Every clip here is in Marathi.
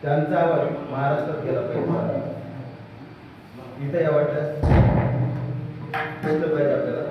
त्यांच्यावर महाराष्ट्रात गेला पाहिजे. इथे या वाटल्यास पाहिजे आपल्याला.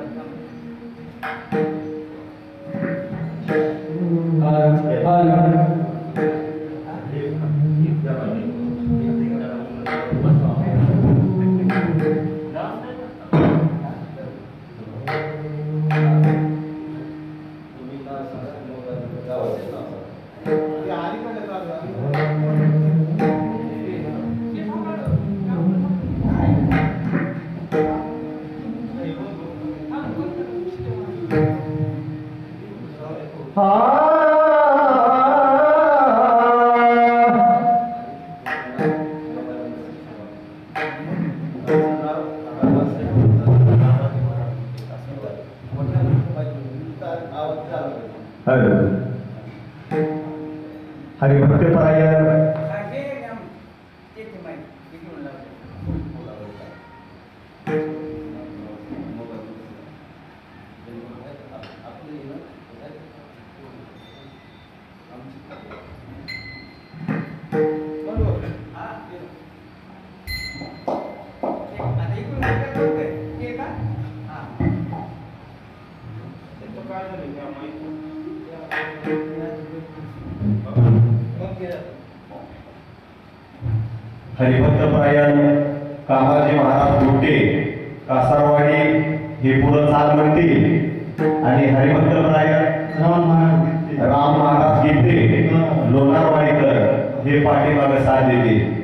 हरिभक्तपरायण हरिभक्तपरायण कामाजी महाराज गोटे कासारवाडी हे पुढं चाल म्हणतील आणि हरिभक्तपरायण राम महाराज गीते लोणारवाडीकर हे पाठीमागे साथ देतील.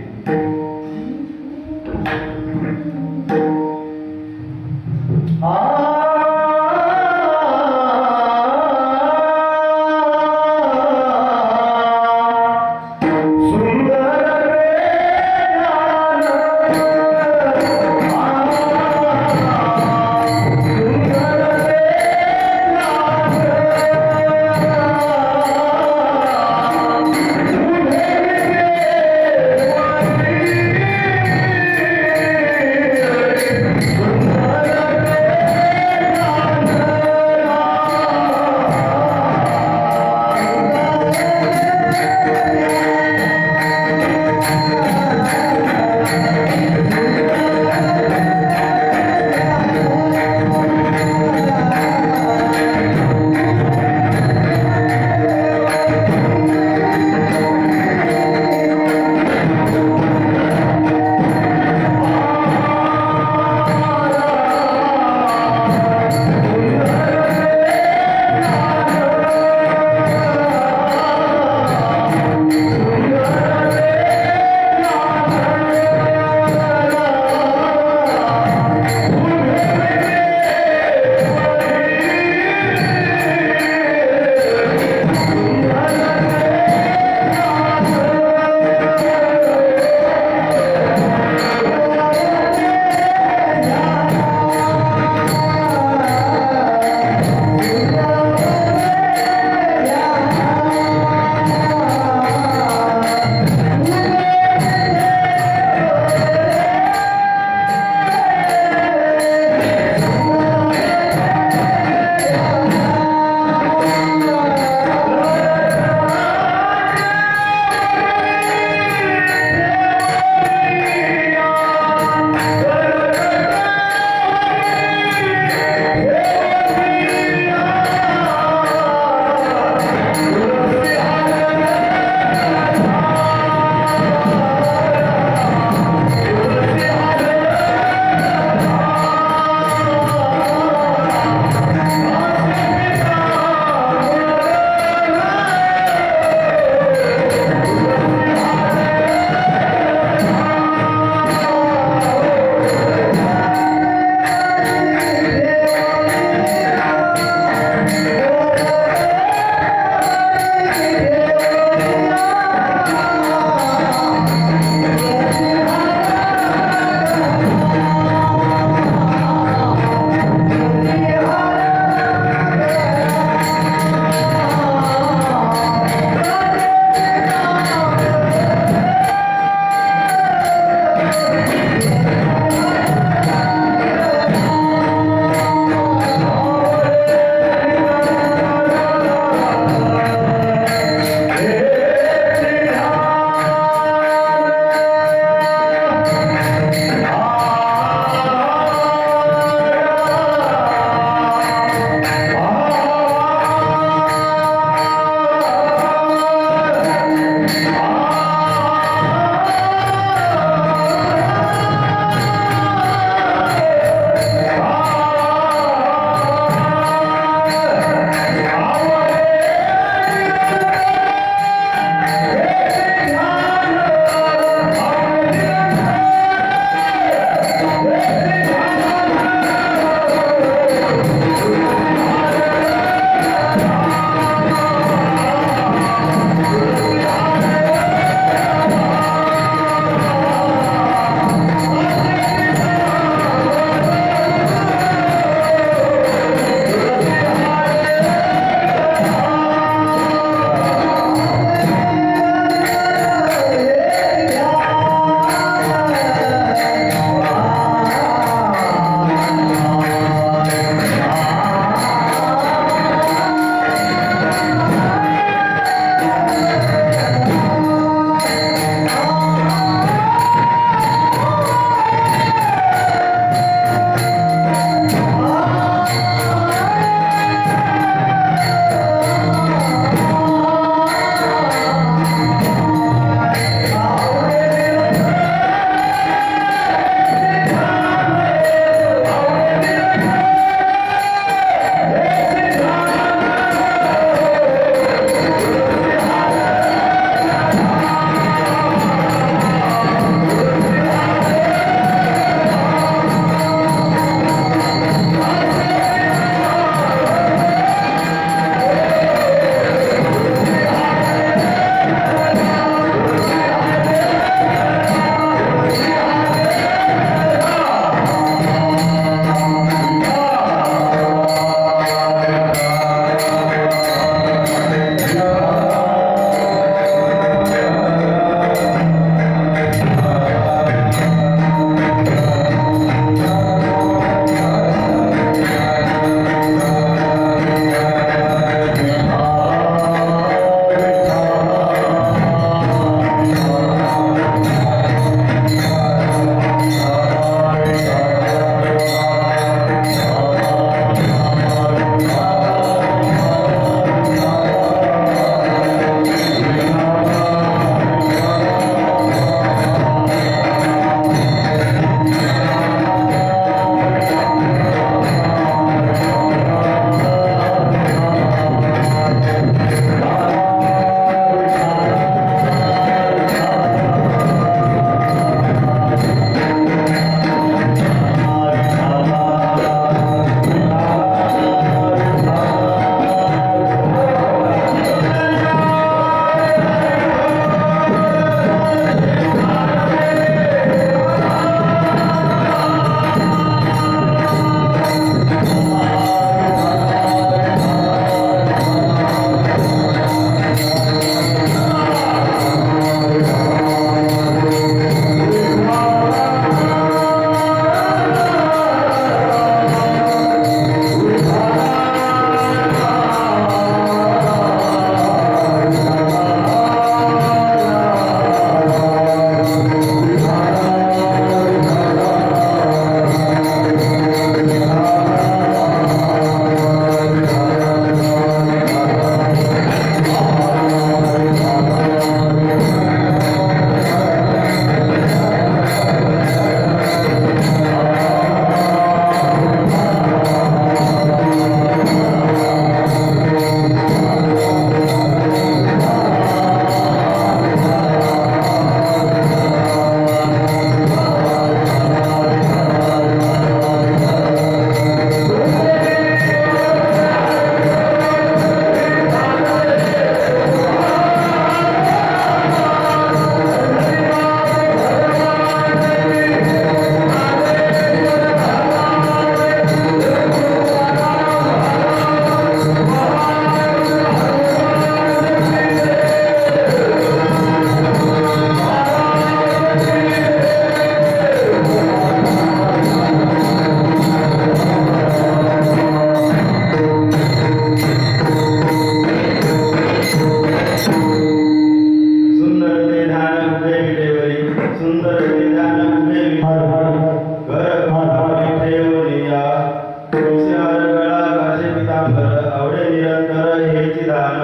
निरंतर हेची दान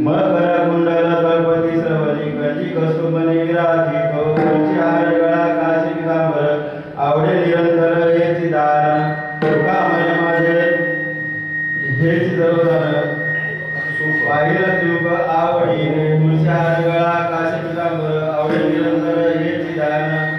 मकर कुंडल गणपती श्रवणी कंची कस्तुभनी विराजितो तुळशी हार गळा काशी पितांबर आवडे निरंतर हेची दान तुकामय माझे हेची जरोदान सुख पाहिल तुक आवडीने तुळशी हार गळा काशी पितांबर आवडे निरंतर हेची दान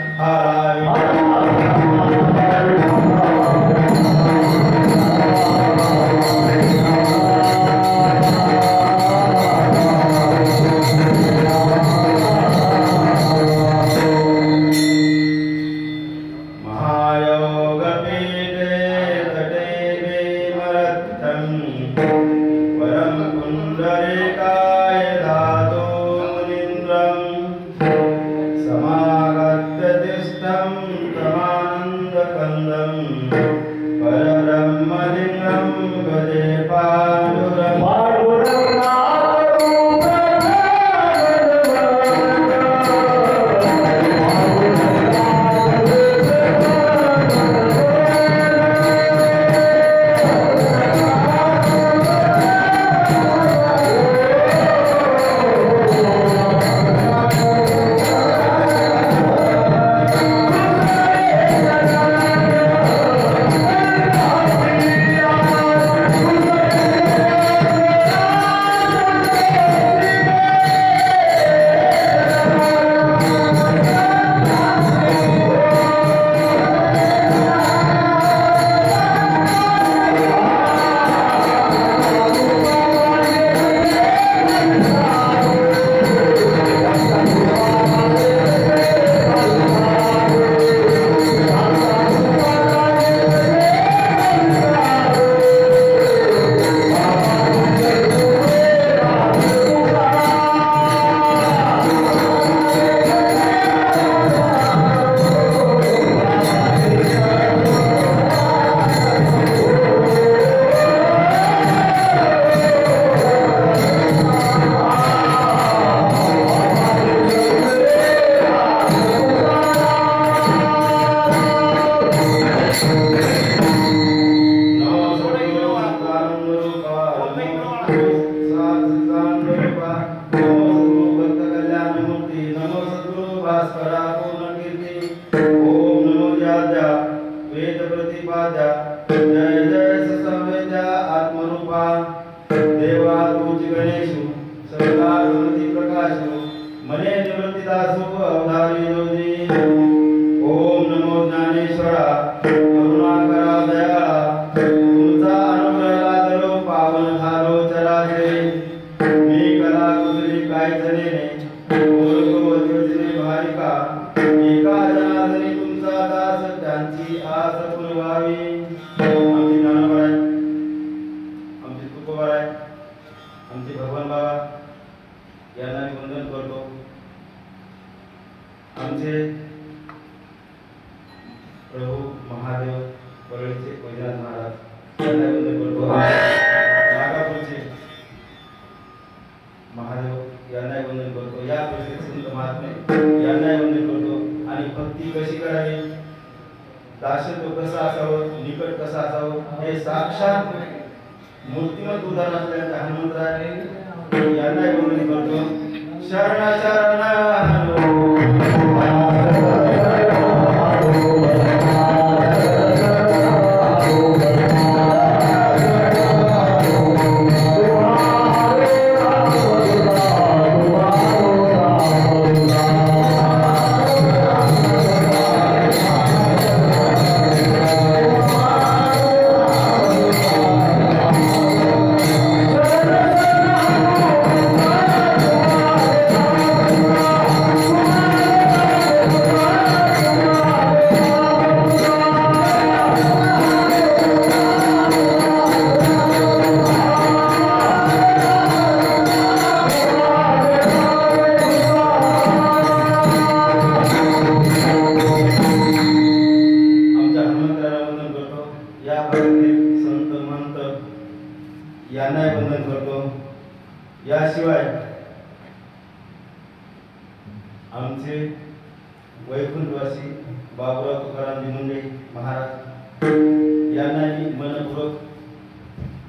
यांना मी मनपूर्वक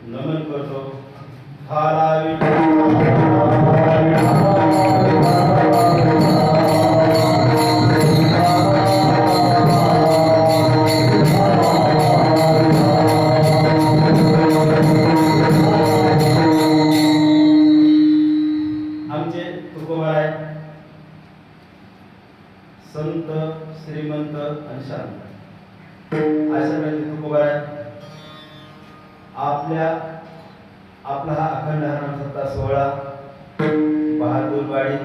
नमन करतो. आमचे तुकोबाराय संत श्रीमंत आणि शांत अशा प्रकारे तुकोबाराय आपला हा अखंड हरिनाम सप्ताह सोहळा बहादूरवाडी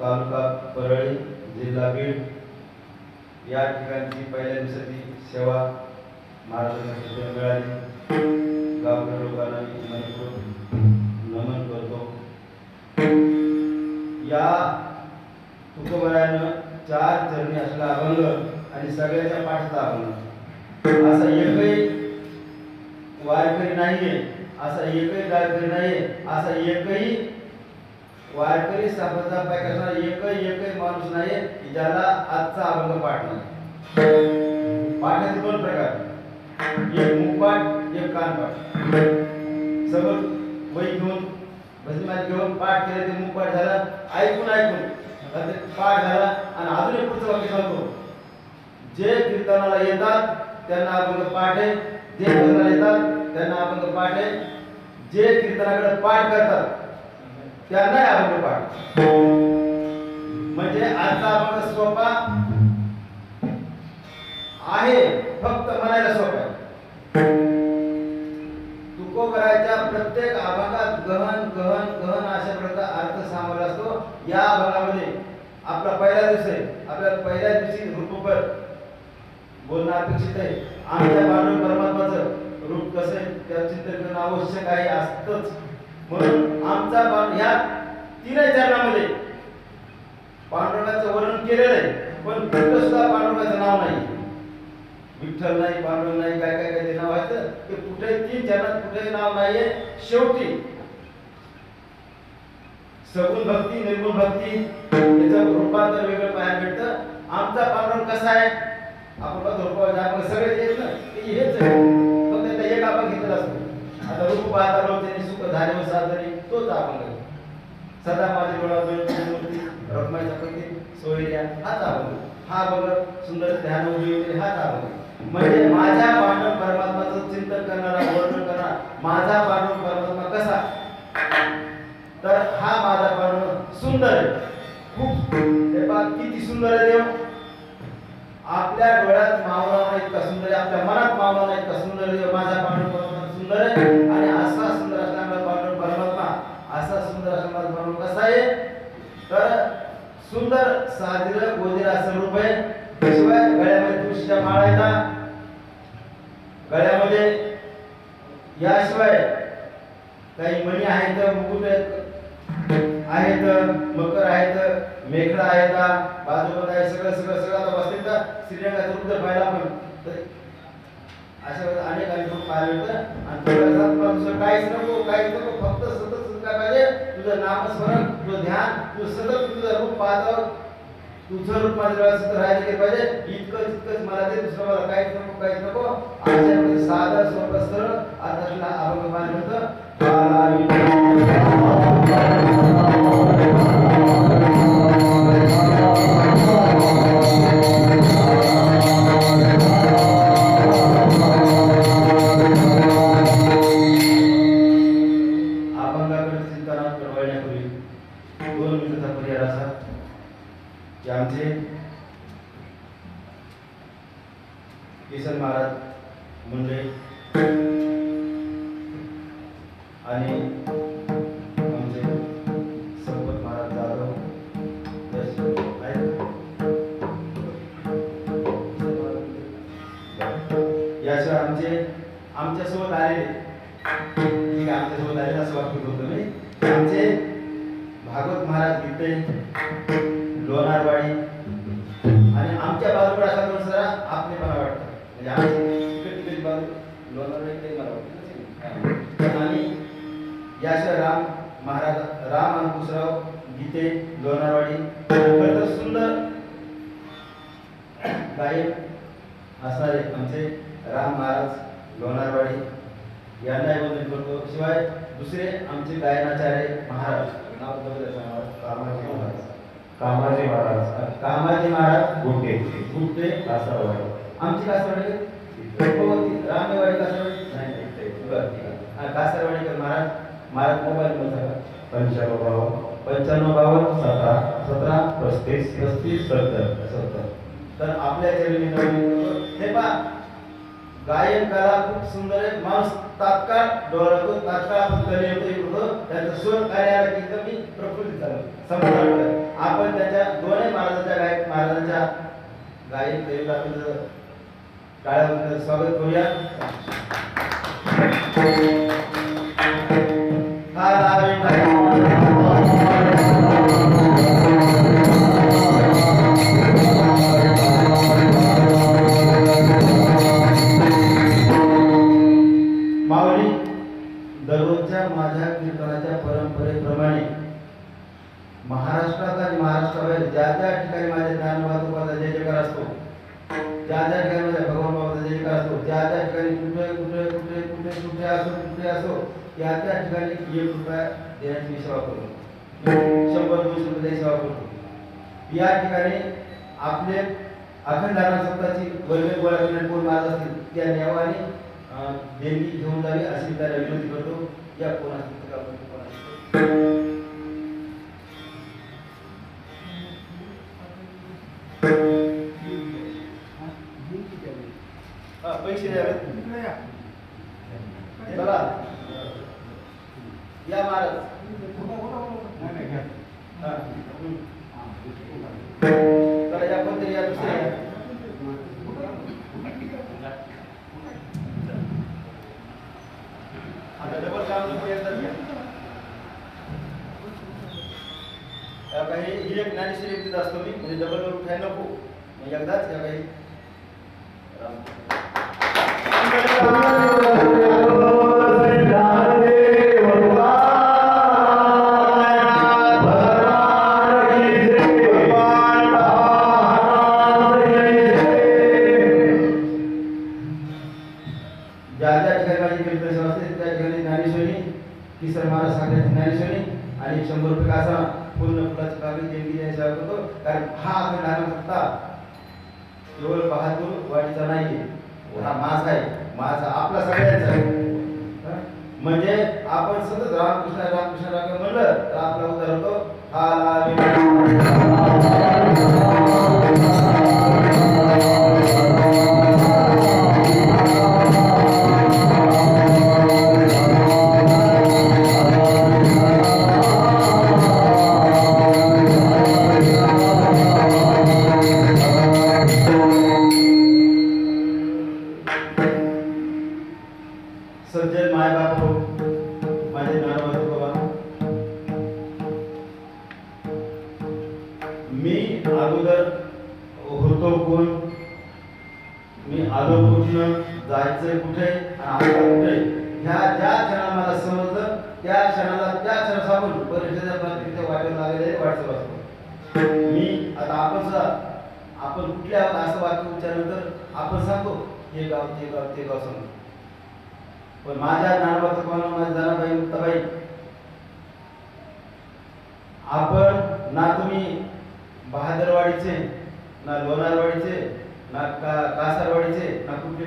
तालुका परळी जिल्हा बीड या ठिकाणची पहिल्या दिवसाची सेवा महाराजांना मिळाली. गावकरी लोकांना नमन करतो. या तुकोबारायानं 4 चरणी असलेला अभंग आणि सगळ्याच्या पाठचा अभंग असा एकही वारकरी नाहीये, असा एकही गायकरी नाहीये, असा एकही वारकरी संप्रदायापैकी एकही माणूस नाहीये की ज्याला आजचा अभंग पाठ नाही. पाठाचे 2 प्रकार, एक मुखपाठ एक कानपाठ. सगळं वही घेऊन भजनात घेऊन पाठ केले ते मुखपाठ झाला, ऐकून पाठ झाला आणि अजून एक पुढचं वाक्य सांगतो. जे कीर्तनाला येतात त्यांना अभंग पाठ आहे, जे भजनाला येतात त्यांना अभंग पाठ आहे, जे कीर्तनाकडे पाठ करतात त्यांना अभंग पाठ. म्हणजे आजचा अभंग सोपा आहे, फक्त म्हणायला सोपा आहे. तुकोबारायच्या प्रत्येक अभंगात गहन गहन गहन अशा प्रकारचा अर्थ सामावला असतो. या अभंगामध्ये आपला पहिला दिवस आहे, आपल्याला पहिल्या दिवशी रूपपर बोलणं अपेक्षित आहे. आमच्या पांडुरंग परमात्माचं रूप कसं आहे त्याचं चिंतन करणं आवश्यक आहे असतंच. म्हणून आमचा या 3 चरणामध्ये पांडुरंगाचं वर्णन केलेलं आहे, पण कुठं सुद्धा पांडुरंगाचं नाव नाही. विठ्ठल नाही, पांडुरंग नाही, काय काय काय नाव आहे ते कुठे 3 चरणात कुठेही नाव नाहीये. शेवटी सगुण भक्ती निर्गुण भक्ती याचं रूपांतर वेगळं पाहायला भेटतं. आमचा पांडुरंग कसा आहे आपण आपण सगळे तेच ना, हेच आहे, फक्त त्याचा एक आपण घेतलेला असतो. आता रूप पाहता त्यांनी सुख झाले साधरी तोच आपण सदा माझे डोळ्यात मूर्ती रखमाईचा प्रती सोयऱ्या हाच अभंग. हा अभंग सुंदर ध्यान उभी हाच अभंग. म्हणजे माझ्या पांडुरंग परमात्माचं चिंतन करणारा वर्णन करणारा माझा पांडुरंग परमात्मा कसा, तर हा माझा पांडुरंग सुंदर आहे खूप. हे पहा किती सुंदर आहे देव. आपल्या डोळ्यात मावळा नाही इतका सुंदर आहे, आपल्या मनात मावळा नाही इतका सुंदर देव माझा पांडुरंग परमात्मा सुंदर आहे. आणि असा सुंदर असणारा पांडुरंग परमात्मा असा सुंदर असणारा पांडुरंग कसा आहे, तर सुंदर साजरं गोजरा स्वरूप आहे. शिवाय गळ्यामध्ये तुळशीच्या माळा येतात, गळ्यामध्ये याशिवाय काही मणी आहेत, मुकुट आहेत, मकर आहेत, मेखला आहेत, बाजूबंद आहे, सगळं सगळं सगळं आता बसतील तर श्रीरंगाचं रूप जर पाहिला आपण तर अशा अनेक रूप पाहायला मिळतं. आणि दुसरं काहीच नको फक्त सतत काय पाहिजे तुझं नामस्मरण, तुझं ध्यान, तुझं सतत तुझं रूप पाहतो, तुझं रूप माझ्या डोळ्यात राहायला गेलं पाहिजे. इतकंच मला ते, दुसरं मला काहीच नको. अशा साधं सोपं सरळ अर्थातला अभंग पाहायला मिळतं. आमचे किसन महाराज मुंडे आणि आमचे संपत महाराज जाधव याशिवाय आमच्यासोबत आलेले आमच्यासोबत आलेले असं वाक्य बोलतो मी. आमचे भागवत महाराज गीते लोणारवाडी आणि आमच्या बाजूला असा जरा आपलेपणा वाटतं. म्हणजे आमची तिकडे बाजू लोणारवाडी ते मला वाटतं. आणि याशिवाय राम अंकुशराव गीते लोणारवाडी सुंदर गायक असणारे आमचे राम महाराज लोणारवाडी यांना वंदन करतो. शिवाय दुसरे आमचे गायनाचार्य महाराज नाव कामाजी महाराज कामाजी महाराज गुट्टे गुट्टे कासारवाडी आमची कासारवाडी रामेवाडी कासारवाडी नाही बरं ठीक आहे. कासारवाडीकर महाराज महाराज मोबाईल नंबर सांगा. 9552 17 35 70. तर आपल्या चरणी हे पहा गायन कला खूप सुंदर आहे. माणूस तात्काळ डोळ्यातो तात्काळ आपण कले होतो त्याचं स्वर कार्याला की कमी प्रफुल्लित झालं समजा आपण त्याच्या दोन्ही महाराजांच्या गायन कलेला आपण टाळ्या स्वागत करूया. माऊली दररोजच्या माझ्या कीर्तनाच्या परंपरेप्रमाणे महाराष्ट्रात आणि महाराष्ट्राबाहेर ज्या त्या ठिकाणी माझ्या ज्ञानवादोबाचा जय जयकार असतो, ज्या त्या ठिकाणी माझ्या भगवान बाबाचा जय जयकार असतो, ज्या त्या ठिकाणी कुठे असो त्या त्या ठिकाणी 1 रुपया देण्याची सेवा करतो, 100-200 रुपये सेवा करतो. या ठिकाणी आपले अखंड सप्ताहाची वर्ग गोळा करणारे कोण महाराज असतील त्या नियमाने देणगी घेऊन जावी अशी त्याला विनंती करतो. या कोण असतील पैसे द्यावे चला या महाराज चला या कोणतरी या दुसऱ्या आता डबल काम नको एकदाच घ्या. काही ही एक ज्ञानेश्वरी एकदा असतो मी म्हणजे डबल उठाय नको एकदाच या काही किसर महाराज सांगण्याची ज्ञानेश्वरी आणि 100 रुपये कासा पूर्ण फुलाची कागद देणगी द्यायची करतो. कारण हा अखंड सत्ता केवळ बहादूर वाडीचा नाही, हा माझा आहे, माझा आपला सगळ्यांचा आहे. म्हणजे आपण सतत रामकृष्ण रामकृष्ण राम म्हणलं तर आपला उद्धार होतो. हा सज्जन माय बाप हो माझे नाव बाबा, मी अगोदर होतो कोण, मी आलो कुठनं, जायचंय कुठे आणि आता कुठे, ह्या ज्या क्षणाला मला समजलं त्या क्षणाला त्या क्षणापासून परीक्षेच्या प्रतिक्रिया वाटेल लागलेले वाटत असतो. मी आता आपण कुठले आहोत असं वाक्य उच्चारल्यानंतर आपण सांगतो हे गाव ते गाव ते गाव सांगतो. पण माझ्या ज्ञानवाचं कोण माझ्या जनाबाई मुक्ताबाई आपण ना तुम्ही बहादरवाडीचे ना लोणारवाडीचे ना कासारवाडीचे ना कुठले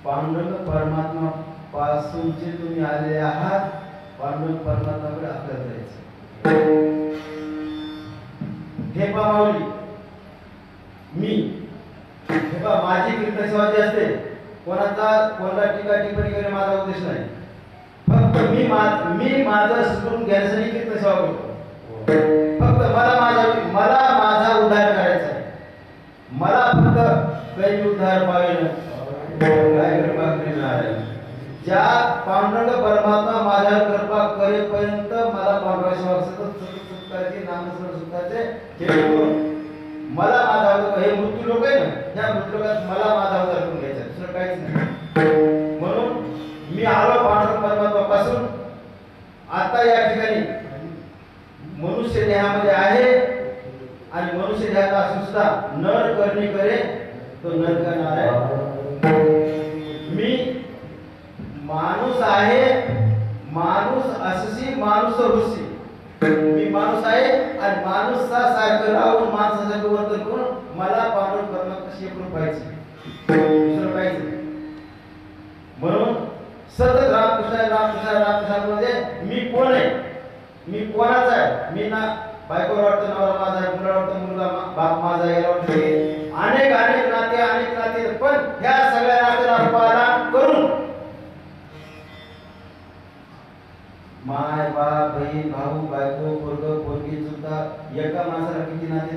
पांडुरंग परमात्मा पासूनचे तुम्ही आले आहात. पांडुरंग परमात्माकडे आपल्याला जायचं. हे पामावली मी हे पा माझी कीर्तन सेवा जी असते कोणाला टीका टिप्पणी करणे माझा उद्देश नाही. फक्त मी माझं सुटून घ्यायसाठी कीर्तन सेवा करतो. फक्त मला माझा उद्धार करायचा आहे. मला फक्त काही उद्धार पाहिजे ज्या पांडुरंग परमात्मा माझ्यावर कृपा करेपर्यंत मला पांडुरंग सेवा सतत करायची नामस्मरण सुखाचे मला माझा हे मृत्यू लोक आहे ना त्या मृत्यू लोकात मला माझा उद्धार करून घ्यायचा दुसरं काहीच नाही. म्हणून मी आलो पांडुरंग परमात्मा पासून आता या ठिकाणी मनुष्य देहामध्ये आहे आणि मनुष्य देहात असून सुद्धा नर करणे करे तो नर करणार आहे. मी माणूस आहे, माणूस असशी माणूस रुसी. मी माणूस आहे आणि माणूसासारखं राहून माणसासारखं वर्तन करून मला पावन परमात्मा शेकडो पाहिजे, दुसरं पाहिजे. म्हणून सतत रामकृष्ण रामकृष्ण रामकृष्ण म्हणजे मी कोण आहे, मी कोणाचा आहे. मी ना बायकोला वाटतं नवरा माझा आहे, मुलाला वाटतं मुलगा बाप माझा, याला वाटतं अनेक अनेक नाते, पण ह्या सगळ्या नात्याला पालन करून माय बाप बहीण भाऊ बायको पोरग पोरगी सुद्धा एका माणसाला किती नाते,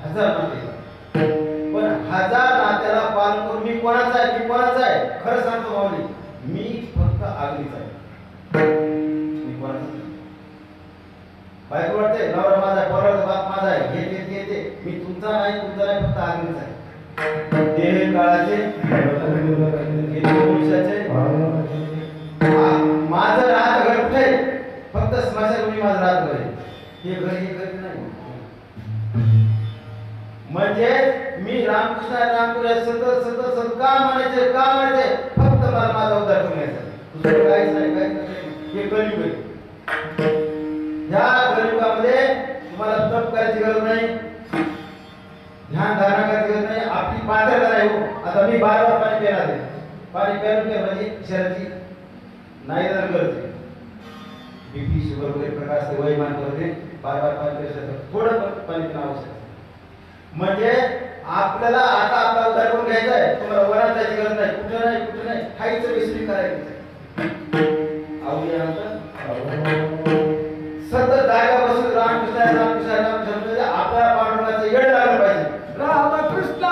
हजार नाते. पण हजार नात्याला पालन करून मी कोणाचा आहे खरं सांगतो माऊली, मी फक्त आगलीच आहे. मी कोणाचा बायको वाटते नवरा माझा आहे, पोराचा बाप माझा आहे, हे मी तुमचा नाही फक्त आगलीच आहे. देह काळाचे माझं राहत घर कुठे, फक्त स्मशानभूमी माझं राहत घर आहे. हे घर नाही. म्हणजे मी रामकृष्ण सतत का म्हणायचे फक्त मला माझा उद्धार करण्याचा, दुसरं काहीच नाही. हे कलियुग आहे. ह्या कलियुगामध्ये तुम्हाला तप करायची गरज नाही, ध्यान धारणा करायची गरज नाही, आपली पात्रता नाही. हो आता मी बार पाणी पिणार आहे, पाणी प्यायला म्हणजे शरीराची नाही तर गरज आहे. बीपी शुगर वगैरे प्रकार वयमान वगैरे बार पाणी पिण्यासाठी थोडं पाणी पिणं आवश्यक. म्हणजे आपल्याला आता आपला उद्धार करून घ्यायचा आहे. तुम्हाला वरात जायची गरज नाही, कुठे नाही खायचं विसरून करायचं. सतत जागा बसून रामकृष्ण म्हणजे आपल्याला पांडुरंगाचं येड लागलं पाहिजे. रामकृष्ण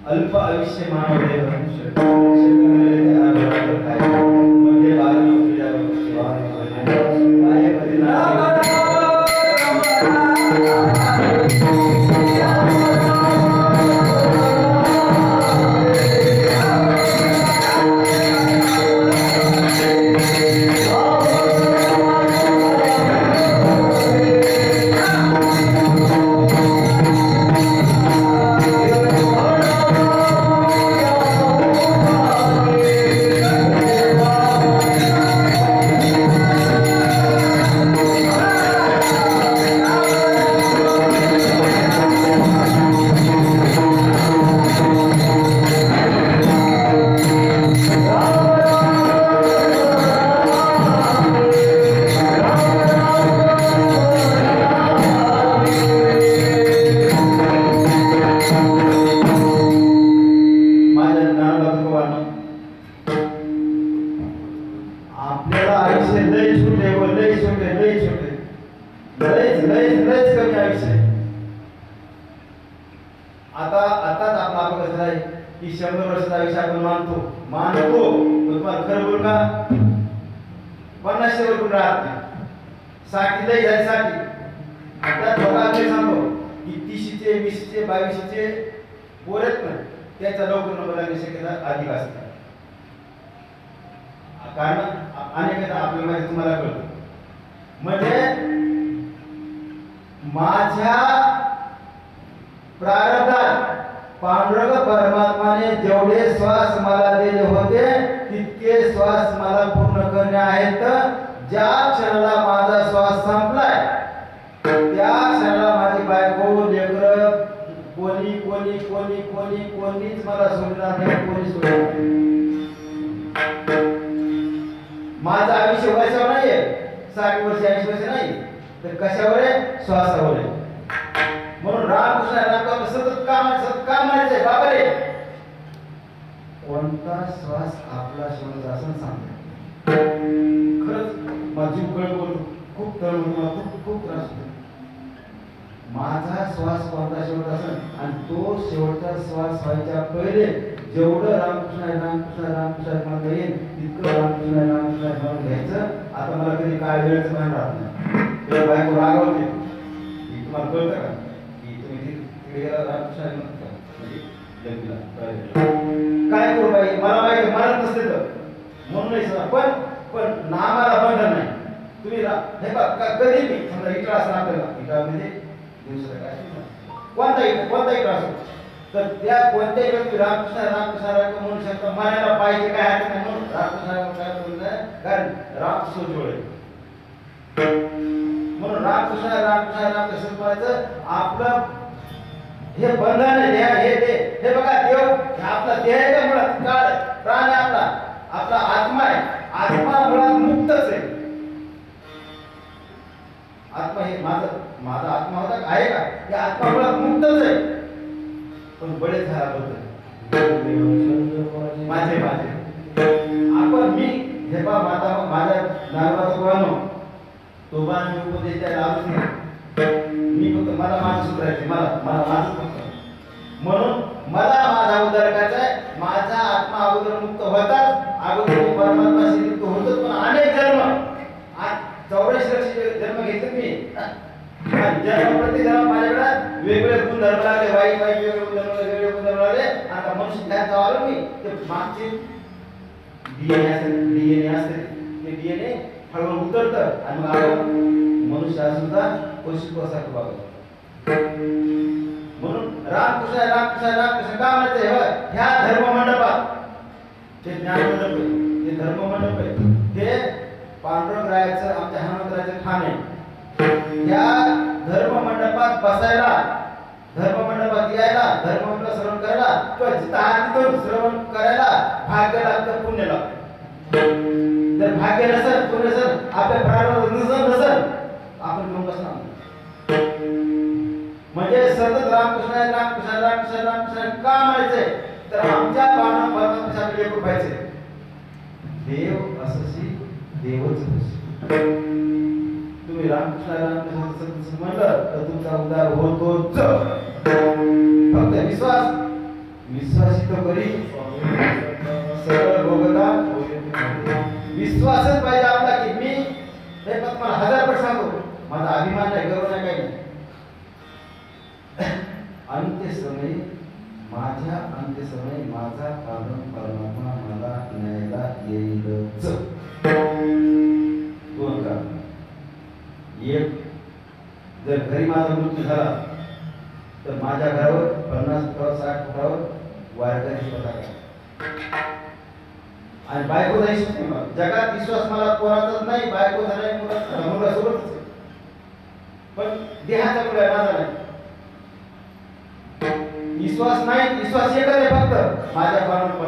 अल्प आयुष्य मानव आता आताच आपला अपघात झालाय की 100 वर्षाचा आयुष्य आपण मानतो. मानतो तुम्हाला खरं बोल का 50 वर राहत नाही 60 लई झाली 60 आता दोघांचे सांगतो की 30चे 20चे 22चे पोरत पण त्याचा लवकर नंबर लागण्याची शक्यता अधिक असते कारण अनेकदा आपल्या माहिती तुम्हाला कळतं म्हणजे माझ्या प्रारब्धात पांडुरंग परमात्माने जेवढे श्वास मला दिले होते तितके श्वास मला पूर्ण करणे आहेत ज्या क्षणाला माझा श्वास संपलाय त्या क्षणाला माझी बायको लेकर कोणीच मला सोडणार नाही कोणी सोडणार नाही माझं आयुष्य वर्षावर नाहीये 60 वर्ष 80 वर्ष नाही तर कशावर आहे श्वासावर आहे म्हणून रामकृष्ण रामकृष्ण सतत काम म्हणायचंय बाबा रे कोणता श्वास आपला श्वास असं सांगतो खरंच माझी उकळ बोलतो खूप तळ होतो खूप त्रास होतो माझा श्वास कोणता शेवट असेल आणि तो शेवटचा श्वास व्हायच्या पहिले जेवढं रामकृष्ण म्हणता येईल तितकं रामकृष्ण म्हणून घ्यायचं आता मला कधी काय वेळच भान राहत नाही बायको रागवते की तुम्हाला कळतं का की तुम्ही तिकडे रामकृष्ण काय करू बाई मला माहिती मला नसते तर म्हणून नाही पण नामाला बंधन नाही तुम्ही हे बघा कधी मी समजा इकडं असं आपल्याला इकडं म्हणजे कोणताही त्रास तर त्या कोणत्याही व्यक्ती रामकृष्ण म्हणून शकतो म्हणायला पाहिजे काय हरकत नाही म्हणून रामकृष्ण काय बोलत कारण राम सोजवळ म्हणून रामकृष्ण म्हणायचं आपलं हे बंधन आहे हे बघा देव आपला देह आहे का मुळात काळ प्राण आहे आपला आत्मा आहे आत्मा मुळात मुक्तच आहे आत्मा हे माझा आत्मा होता आहे का हे आत्मा मुळात मुक्तच आहे पण बरेच झाला माझे आपण मी हे पा माझ्या नारळाचा कोण तो बाण मी उपदेश द्यायला आलोच नाही मी फक्त मला माझं सुधारायचे मला माझं फक्त म्हणून मला माझा उद्धार करायचा आहे माझा आत्मा अगोदर मुक्त होताच अगोदर परमात्माशी मुक्त होतो पण अनेक जन्म 84 लक्ष जन्म घेतले मी जन्म प्रत्येक जन्म माझ्याकडे वेगवेगळे गुणधर्म लागले वाईट वेगवेगळे गुणधर्म लागले आता मनुष्य काय आलो मी ते मागचे डीएनए असते ते डीएनए हळूहळू उतरतं आणि मग आपण मनुष्य सुद्धा पशुसारखं वागतो म्हणून रामकृष्ण का म्हणायचं ह्या धर्म मंडपात ते ज्ञान मंडप आहे ते धर्म मंडप आहे ते पांडुरंग रायाचं आमच्या हनुमंतराचं ठाण आहे या धर्म मंडपात बसायला धर्म मंडपात यायला धर्म श्रवण करायला किंवा जिथं हात तिथून श्रवण करायला भाग्य लागतं पुण्य लागतं जर भाग्य नसेल पुण्य नसेल आपल्या प्रारंभ नसेल आपण घेऊन बसणार म्हणजे सतत रामकृष्ण का म्हणायचंय तर आमच्या परमात्म्यासाठी एक पाहिजे देव असशी देवच तुम्ही रामकृष्ण म्हणलं तर तुमचा उद्धार होतोच फक्त विश्वास तो करी सगळं भोगता विश्वासच पाहिजे आपला की मी हे पण मला 1000% सांगतो माझा अभिमान नाही गर्व नाही काही नाही अंत्यसमयी माझा परमात्मा मला न्यायला येईलच दोन कारण एक जर घरी माझा मृत्यू झाला तर माझ्या घरावर 50 फुटावर 60 फुटावर वारकरी पताका आणि बायकोचा विश्वास नाही जगात विश्वास मला कोणाचाच नाही बायको झाला मुलासोबतच पण देहाचा मुला माझा नाही विश्वास एकच आहे फक्त माझ्या परमात्मा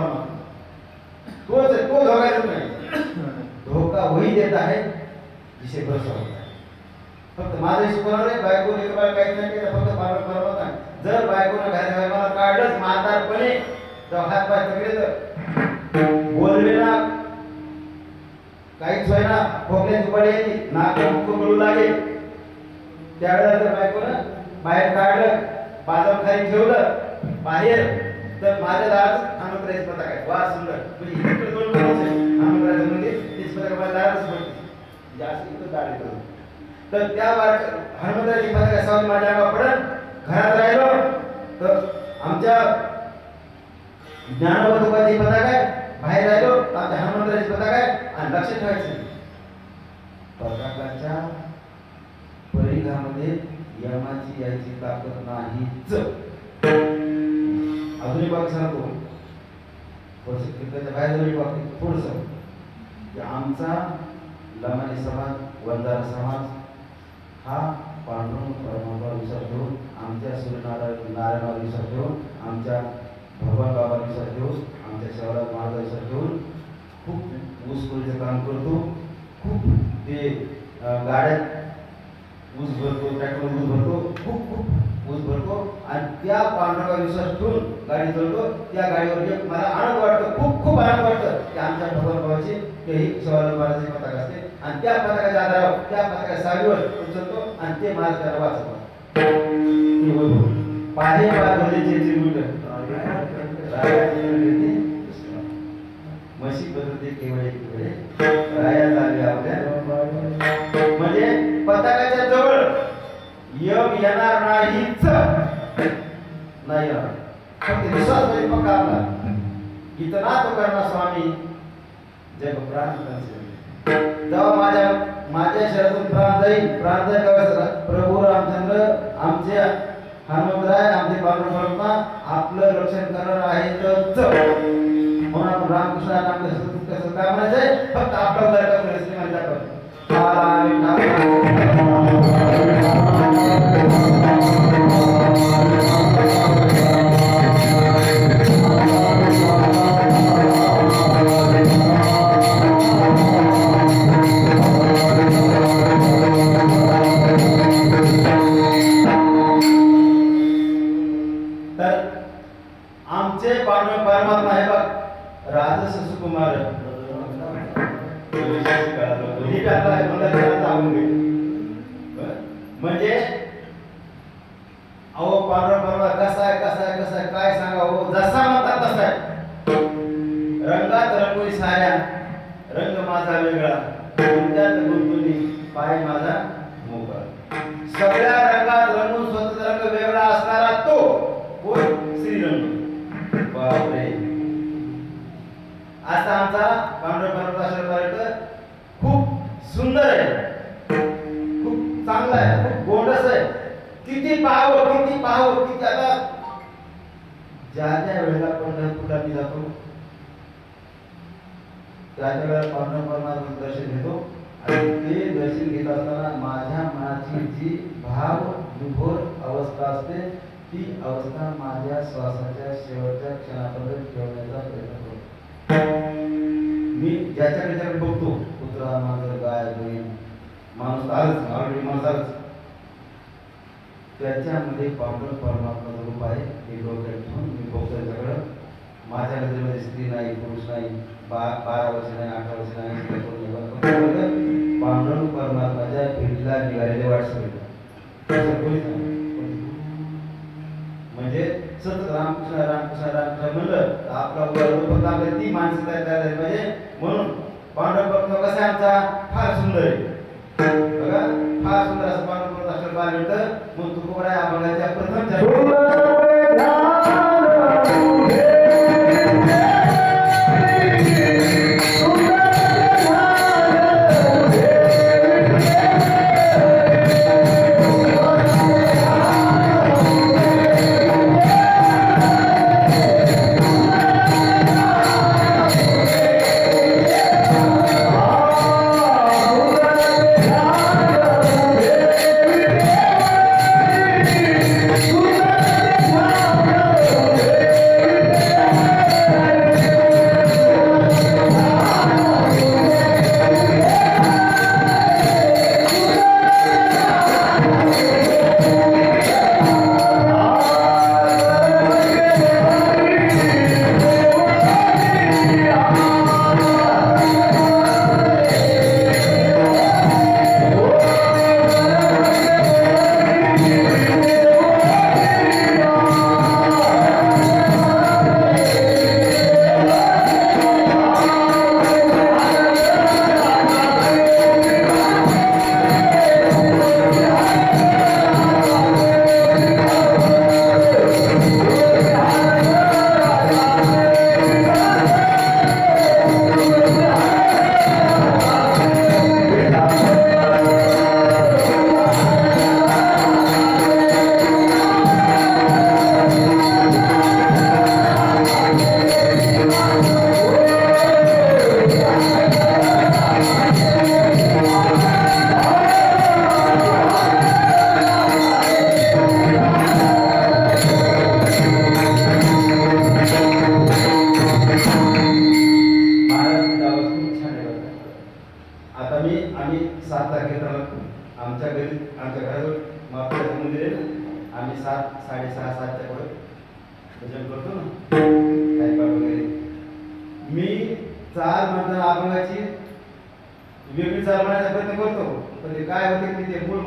तोच आहे तो धोका देत नाही धोका वही देत आहे जिसे भरोसा होता है फक्त माझ्या कोणाला आहे बायको लेकरबाळ काहीच नाही केलं फक्त परमात्मा जर बायकोनं घरात मला काढलंच म्हातारपणे तर हात पाय तगडे तर बोलवे ना काहीच होईना खोकल्याची पडे नाक गळू लागे त्यावेळेला जर बायकोनं बाहेर काढलं बाजार खाली ठेवलं बाहेर तर माझ्या दारात हनुमंतरायाची पताका आहे. वा सुंदर. म्हणजे इकडे दोन कोणाचे हनुमंतरायाचं मंदिर तेच पताका माझ्या दारातच पडते. जास्त इथं दार येतो. तर त्या हनुमंतरायाची पताका सावली माझ्या अंगावर पडत घरात राहिलो तर आमच्या ज्ञानोबा तुकाची पताका आहे. बाहेर राहिलो आमच्या हनुमंतरायाची पताका आहे. आणि लक्ष ठेवायचं पताकाच्या परिघामध्ये यमाची यायची ताकद नाहीच. अजून एक वाक्य सांगतो बाहेर एक वाक्य थोडंसं की आमचा लमानी समाज वंजारा समाज हा पांडुरंग परमात्मा विश्वास ठेवून आमच्या सूर्यनारायणावर विश्वास ठेवून आमच्या भगवान बाबा विश्वास ठेवून आमच्या शिवराज महाराज विश्वास ठेवून खूप ऊसतोडीचं काम करतो. खूप ते गाड्यात ऊस भरतो, ट्रॅक्टर ऊस भरतो, खूप खूप ऊस भरतो आणि त्या पांडुरंगावर विश्वास ठेवून गाडी चालवतो. त्या गाडीवर एक मला आनंद वाटतो, खूप खूप आनंद वाटतं की आमच्या भगवान बाबाची ही शिवराज महाराजांची पताका असते आणि त्या पताकाच्या आधारावर त्या पताका सावीवर उचलतो आणि ते महाराज त्याला वाचवतो. पाहे बाजूचे म्हशी बदलते केवळे केवळे राया झाले आपल्या. म्हणजे पताकाच्या जवळ यम येणार नाहीच नाही. फक्त विश्वास पाहिजे पक्का आपला. इतना तो करना स्वामी जग प्राण जेव्हा माझ्या शरीरातून प्राण जाईल प्रभू रामचंद्र आमचे हनुमंतराय आमचे पांडुरंग आपलं रक्षण करणार आहेतच. म्हणून आपण रामकृष्ण नाम कसं काय म्हणायचंय फक्त आपलं आमचे परमात्मा आहे बघ राजस सुकुमार म्हणजे अहो पांडुरंग कसा आहे काय सांगावं जसा म्हणतात तसा आहे. रंगात रंगोळी साऱ्या रंग माझा वेगळा कोणत्यात गुंतुनी पाय माझा मोकळा. सगळ्या रंगात रंगून स्वतःचा रंग वेगळा असणारा तो कोण श्रीरंग. बापरे असा आमचा पांडुरंग खूप सुंदर आहे, खूप चांगला आहे, खूप गोंडस आहे. किती पाहावं किती आता ज्या वेळेला पंढरपूरला मी जातो त्या वेळेला पांडुरंग दर्शन घेतो आणि ते दर्शन घेत असताना माझ्या मनाची जी भाव विभोर अवस्था असते ती अवस्था माझ्या श्वासाच्या शेवटच्या क्षणापर्यंत ठेवण्याचा प्रयत्न करतो. मी ज्याच्याकडे बघतो कुत्रा मांजर गाय बैल माणूस आलंच ऑलरेडी माणूस आलंच त्याच्यामध्ये पांडुरंग परमात्मा रूप आहे हे डोक्यात ठेवून मी बघतो. त्याच्याकडं माझ्या नजरेमध्ये स्त्री नाही पुरुष नाही 12 वर्ष नाही 18 वर्ष नाही पांडुरंग परमात्माच्या भेटीला निघालेले वाटसं म्हणजे सतत रामकृष्ण म्हणलं आपला फक्त आपल्या ती माणसं तयार झाली पाहिजे. म्हणून पांडुरंग भक्त कसा आहे आमचा फार सुंदर आहे बघा फार सुंदर असं पांडुरंग भक्त असलं पाहिलं तर मग तुकोबराय अभंगाच्या प्रथम Thank you. 7 तारखेला आमच्या घराजवळ महाप्रभूचं मंदिर आहे ना, आम्ही 7, 6:30, 7च्या पुढे भजन करतो ना हरिपाठ वगैरे. मी चाल म्हणताना अभंगाची वेगळी चाल म्हणण्याचा प्रयत्न करतो, पण ते काय होते की ते मूळ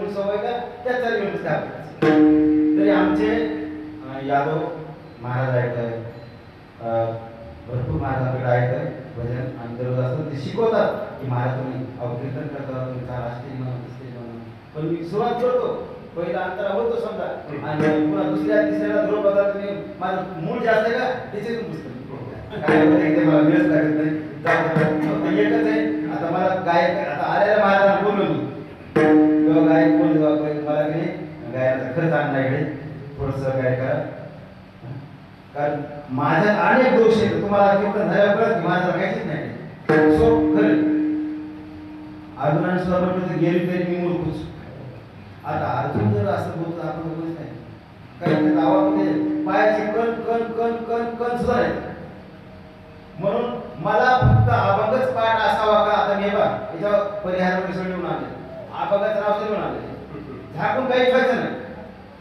सवय का त्या चाल घेऊन तरी आमचे यादव महाराज आहेत, भरपूर महाराज आपल्याकडे आहेत भजन आणि दररोज असतं ते शिकवतात की महाराज तुम्ही कीर्तन करता, तुम्ही चाल असते म्हणून. पण मी सुरुवात करतो, पहिला अंतरा होतो समजा आणि पुन्हा दुसऱ्या तिसऱ्याला धरून बघा तुम्ही माझं मूळ जास्त आहे का त्याच्यातून पुस्तक काय होतं ते मला वेळच लागत नाही. फक्त एकच आहे, आता मला गायक आता आलेल्या महाराजांना बोललो मी किंवा गायक कोण मला की नाही गायनाचा खर्च आणला इकडे थोडंसं काय करा, कारण माझ्यात अनेक दोष आहेत. तुम्हाला कीर्तन झाल्यावर कळत माझं माहितीच नाही. सो खरं अर्जुनाने सुद्धा म्हटलं तर गेली तरी मी मूर्खच. आता अर्जुन जर असं बोलतो आपण बोलत नाही काही गावामध्ये पायाची कण कण कण कण कण सुद्धा नाही. म्हणून मला फक्त अभंगच पाठ असावा का. आता मी बा याच्यावर परिहार मिसळून आले, अभंगाचं नाव लिहून आले, झाकून काही ठेवायचं नाही.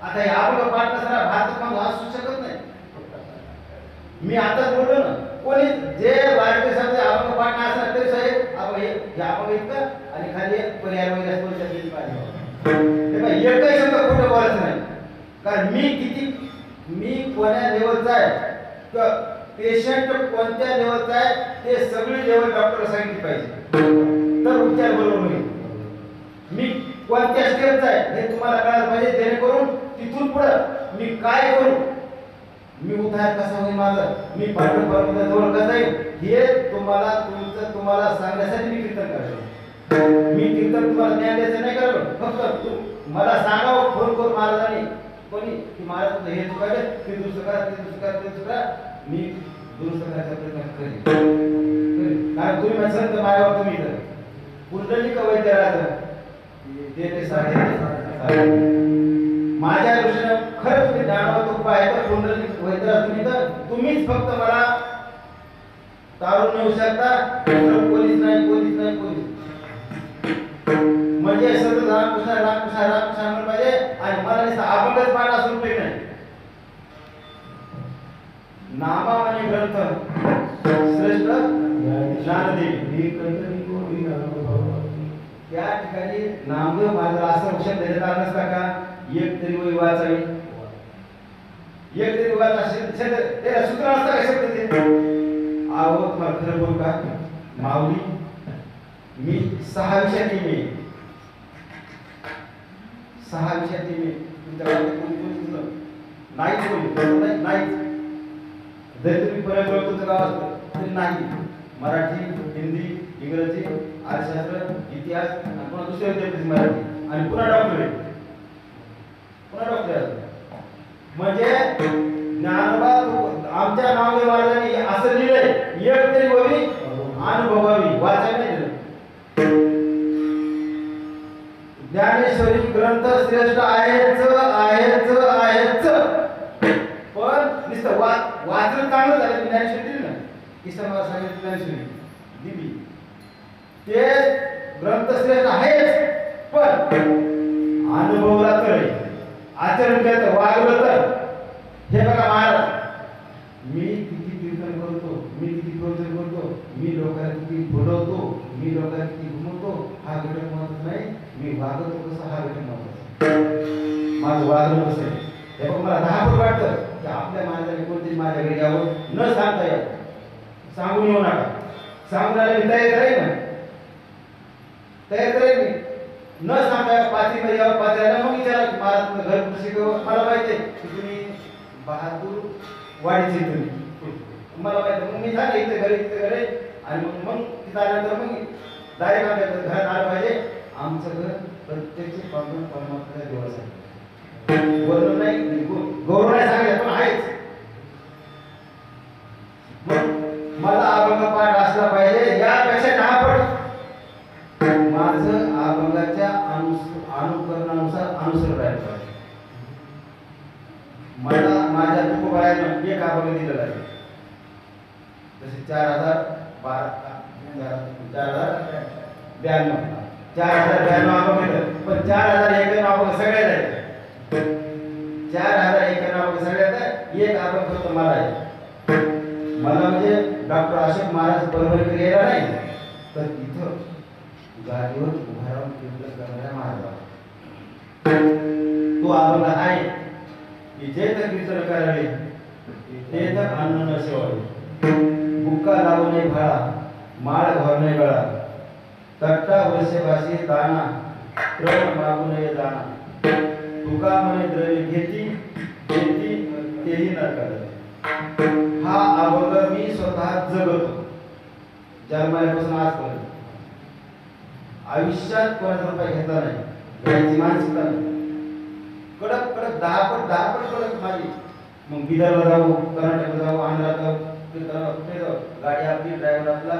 आता हे अभंग पाठ नसताना भारतात मग असू शकत नाही. मी आताच बोललो ना, कोणी जे वारकरी समजे अभंग पाठ नसणार तरी साहेब आपण हे अभंग इतकं आणि खाली परिहार वगैरे गेली पाहिजे. एकही शब्द खोटं बोलायचं नाही, कारण मी कोण्या लेवलचा आहे किंवा पेशंट कोणत्या लेवलचा आहे ते सगळी लेवल डॉक्टर सांगितली पाहिजे तर उपचार बरोबर होईल. मी कोणत्या स्टेपचा आहे हे तुम्हाला कळायला पाहिजे, जेणेकरून तिथून पुढे मी काय करू, मी उद्धार कसा होईल माझा, मी पांडुरंगाच्या जवळ कसा येईल हे तुम्हाला सांगण्यासाठी मी कीर्तन करतो. मी कीर्तन तुम्हाला ज्ञान द्यायचं नाही करतो, फक्त मला सांगावं फोन करून महाराजांनी कोणी की महाराज हे चुकायले ते दुरुस्त करा, ते दुरुस्त करा, ते दुरुस्त करा, मी दुरुस्त करण्याचा प्रयत्न करेन. कारण तुम्ही म्हणसाल तर माझ्यावर तुम्ही तर कुंडलिक वैद्यराज ते साधे माझ्या दृष्टीने खरंच तुम्ही ज्ञानावर तो आहे तर कुंडलिक वैद्यराज तुम्ही तर तुम्हीच फक्त मला तारून नेऊ शकता. पोलीस नाही म्हणजे सतत रामकृष्ण म्हणून पाहिजे आणि मला नुसतं अभंगच पाठ असून उपयोग नाही. नामावली ग्रंथ श्रेष्ठ ज्ञानदेव त्या ठिकाणी नामदेव माझा असं औषध देण्यात आलं नसता का एक तरी वही वाचावी, एक तरी वाचा त्याला सूत्र असता का शब्द ते आहो. तुम्हाला खरं बोलू का माऊली, मी 6 विषयात मी 6 विषयात मी तुमच्या नाहीच नाहीच जरी तुम्ही परत तुमचं गाव असतं तरी नाही. मराठी, हिंदी, इंग्रजी, अर्थशास्त्र, इतिहास आणि पुन्हा दुसरे विद्यापीठ मराठी आणि पुन्हा डॉक्टरेट म्हणजे ज्ञानोबा आमच्या नामदेव महाराजांनी असं लिहिलंय एक तरी वही अनुभवावी, वाचायला नाही दिलं. ज्ञानेश्वरी ग्रंथ श्रेष्ठ आहेच आहेच आहेच, पण नुसतं वाचलं चांगलं झालं. ज्ञानेश्वरी दिली ना किसन मला सांगितलं ज्ञानेश्वरी दिली ते ग्रंथ श्रेष्ठ आहेच, पण अनुभवला तर आचरण केलं तर वागलं तर. हे बघा महाराज मी किती कीर्तन करतो, मी किती प्रवचन करतो, मी लोकांना किती बोलवतो, मी लोकांना किती घुमवतो हा घटक महत्वाचा नाही, मी वागतो कसं हा घटक महत्वाचा. माझं वागणं कसं आहे हे बघ. मला 10 फूट वाटतं की आपल्या महाराजांनी कोणतीच माझ्या घरी यावं न सांगता यावं, सांगून येऊ नका. सांगून आले मी तयार राहील ना, तयार राहील मी न सांगा पाचीमध्ये यावं. पाचऱ्याला मग विचारा महाराज घर कृषी मला माहिती आहे की तुम्ही बहादूर वाडीचे तुम्ही मला माहिती. मग मी सांगा इथे घरे आणि मग तिथं आल्यानंतर मग डायरेक्ट आमच्या घरात आलं पाहिजे. आमचं घर प्रत्यक्ष परमात्म्याच्या देवाचं वर्ण नाही, गौरव नाही सांगायचं पण आहेच. मला अभंग पाठ असला पाहिजे यापेक्षा 10 पट माझं अभंगाच्या अनुकरणानुसार अनुसरण राहायला पाहिजे. मला माझ्या तुकोबाळ्यानं एक अभंग दिलेला आहे जसे 4092 4092 आपण घेतलं, पण 4091 आपण सगळ्यात आहे. 4091 आपण सगळ्यात आहे. एक आपण फक्त मला आहे. मला म्हणजे डॉक्टर अशोक महाराज परभणीकडे गेला नाही, तर तिथं गाडीवर उभा राहून कीर्तन करणाऱ्या महाराज तो आपण आहे की जे तर कीर्तन करावे ते तर अन्न न सेवावे. बुक्का लावू नये फळा, माळ भरणे गळा, तट्टा वर्षवासी दाना, क्रम मागू नये दाना. तुका म्हणे द्रव्य घेती घेती तेही नरकाला. हा अभंग मी स्वतः जगतो जन्मापासून आजपर्यंत. आयुष्यात कोणाचा रुपये घेतला नाही, याची मानसिकता नाही. कडक कडक 10 पट कडक माझी. मग बिदरला जाऊ, कर्नाटकला जाऊ, आंध्रात जाऊ, कुठे जाऊ, गाडी आपली, ड्रायव्हर आपला.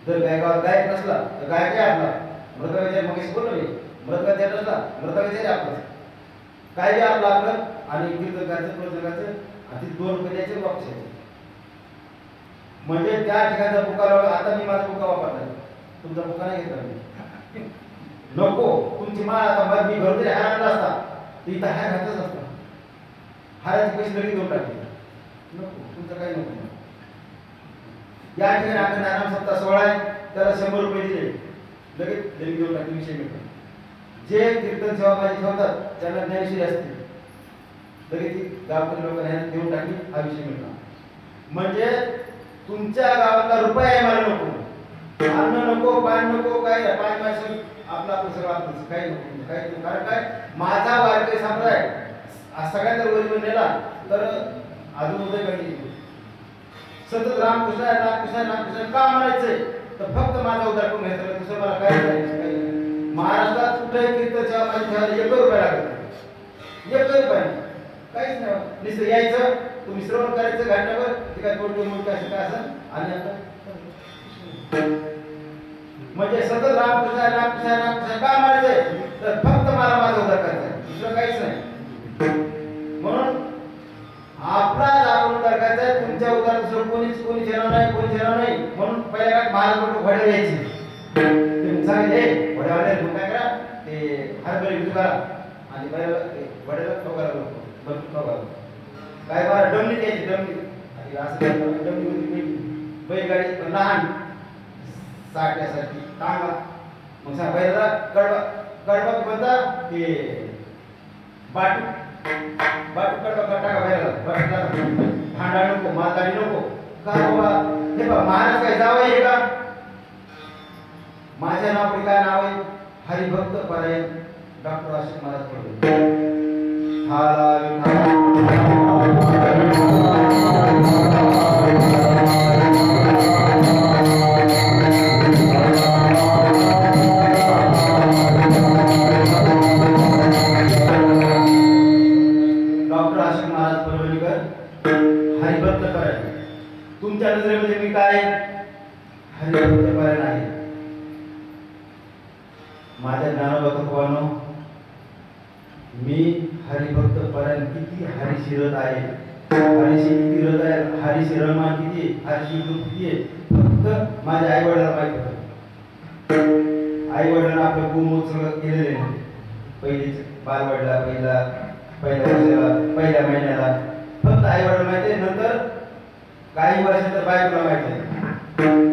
जर गायकावर गायक नसला तर गायक आहे आपला. मृत विचार मग बोललो मी, मृत विचार नसला मृत विचार आपला. काय बी आपलं आपलं. आणि कीर्तकाचं प्रसंगाचं आणि 2 रुपये द्यायचे बॉक्स आहे. म्हणजे त्या ठिकाणचा पुकार. आता मी माझा पुकार वापरला, तुमचा पुकार नाही घेतला मी. नको तुमची माळ आता मग मी घरी हारायला असता तर इथं हार घातच असता. हाराचे पैसे लगेच देऊन टाकले. नको तुमचं काही नको. या ठिकाणी आपण नाम सप्ताह 16 आहे, त्याला 100 रुपये दिले, लगेच देऊन टाकले. विषय मिळतो. जे कीर्तन सेवा माझी ठेवतात त्यांना ज्ञानश्री असते, लगेच ती गावकरी लोकांना देऊन टाकली. हा विषय मिळतो. म्हणजे तुमच्या गावातला रुपया आहे मला नको, अन्न नको, पाणी नको, काय पाणी माणसं आपला आपलं सगळं आपलं काही नको. काही नको. कारण काय माझा वारकरी संप्रदाय सगळ्यांना वरीवर नेला तर अजून उदय कधी सतत रामकृष्ण रामकृष्ण रामकृष्ण का म्हणायचंय तर फक्त माझा उद्धार करून घ्यायचा. दुसरं मला काय नाही. महाराष्ट्रात कुठेही कीर्तन सेवा माझी ठेवायला 1 रुपया लागत, 1 रुपया काहीच नाही. नुसतं यायचं, तुम्ही श्रवण करायचं घाटल्यावर, ते काय तोडतो मोठं असं काय असं. आणि आता म्हणजे सतत रामकृष्ण रामकृष्ण रामकृष्ण का म्हणायचंय तर फक्त मला माझा उद्धार करायचा, दुसरं काहीच नाही. म्हणून आपलाच आपण उद्धार करायचा. तुमच्या उद्धार दुसरं कोणीच येणार नाही, कोणीच येणार नाही. म्हणून पहिल्या काळात महाराज लोक घोडे घ्यायचे. तुम्ही सांगितले घोड्यावाले काय करा, ते हरभरे विजू करा आणि घोड्याला ठोकायला लोक काय बरं डमणी द्यायची. डमणी असं डमणी होती बैलगाडी लहान साठ्यासाठी टांगा. मग सांग बैलाला कडवा कडवा म्हणता ते बाटू बाटू कडवा टाका बैलाला. भांडा नको, मालगाडी नको. का बाबा हे बा महाराज काय जावं आहे का. माझ्या नाव काय नाव आहे हरिभक्त परायण डॉक्टर अशोक महाराज पडले. डॉक्टर अशोक महाराज परभणीकर हरिभक्त परायण. तुमच्या नजरेमध्ये मी काय हरिभक्त परायण आहे. माझ्या ज्ञानोबा मी हरिभक्त परायण किती हरिशिरत आहे, हरिशी किती रथ आहे, हरिशी रमा किती, हरिशी किती आहे फक्त माझ्या आई वडिलांना माहिती होतं. आई वडिलांना आपलं गोमोत्सव केलेले नाही. पहिलीच बालवाडीला पहिल्या वर्षाला पहिल्या महिन्याला फक्त आई वडिलांना माहिती आहे. नंतर काही वर्षांतर बायकोला माहिती आहे.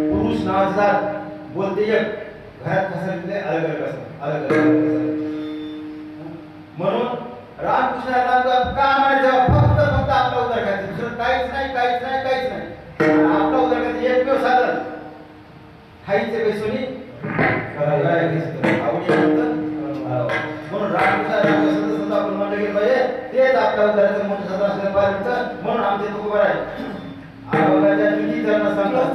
पुरुष नावाचा बोलते एक, घरात कसं तिथे अलग अलग असतात, अलग अलग. म्हणून रामकृष्ण का म्हणायचं फक्त आपला उद्धार करायचं, दुसरं काहीच नाही काहीच नाही काहीच नाही. आपला उद्धार करायचं एकमेव साधन खायचे पैसोनी आवडी. म्हणून रामकृष्ण आपण म्हणलं गेलं पाहिजे तेच आपल्या उद्धाराचं मोठं साधन असलं पाहिजे. म्हणून आमचे तुकोबर आहे अभंगाच्या किती जण सांगतात.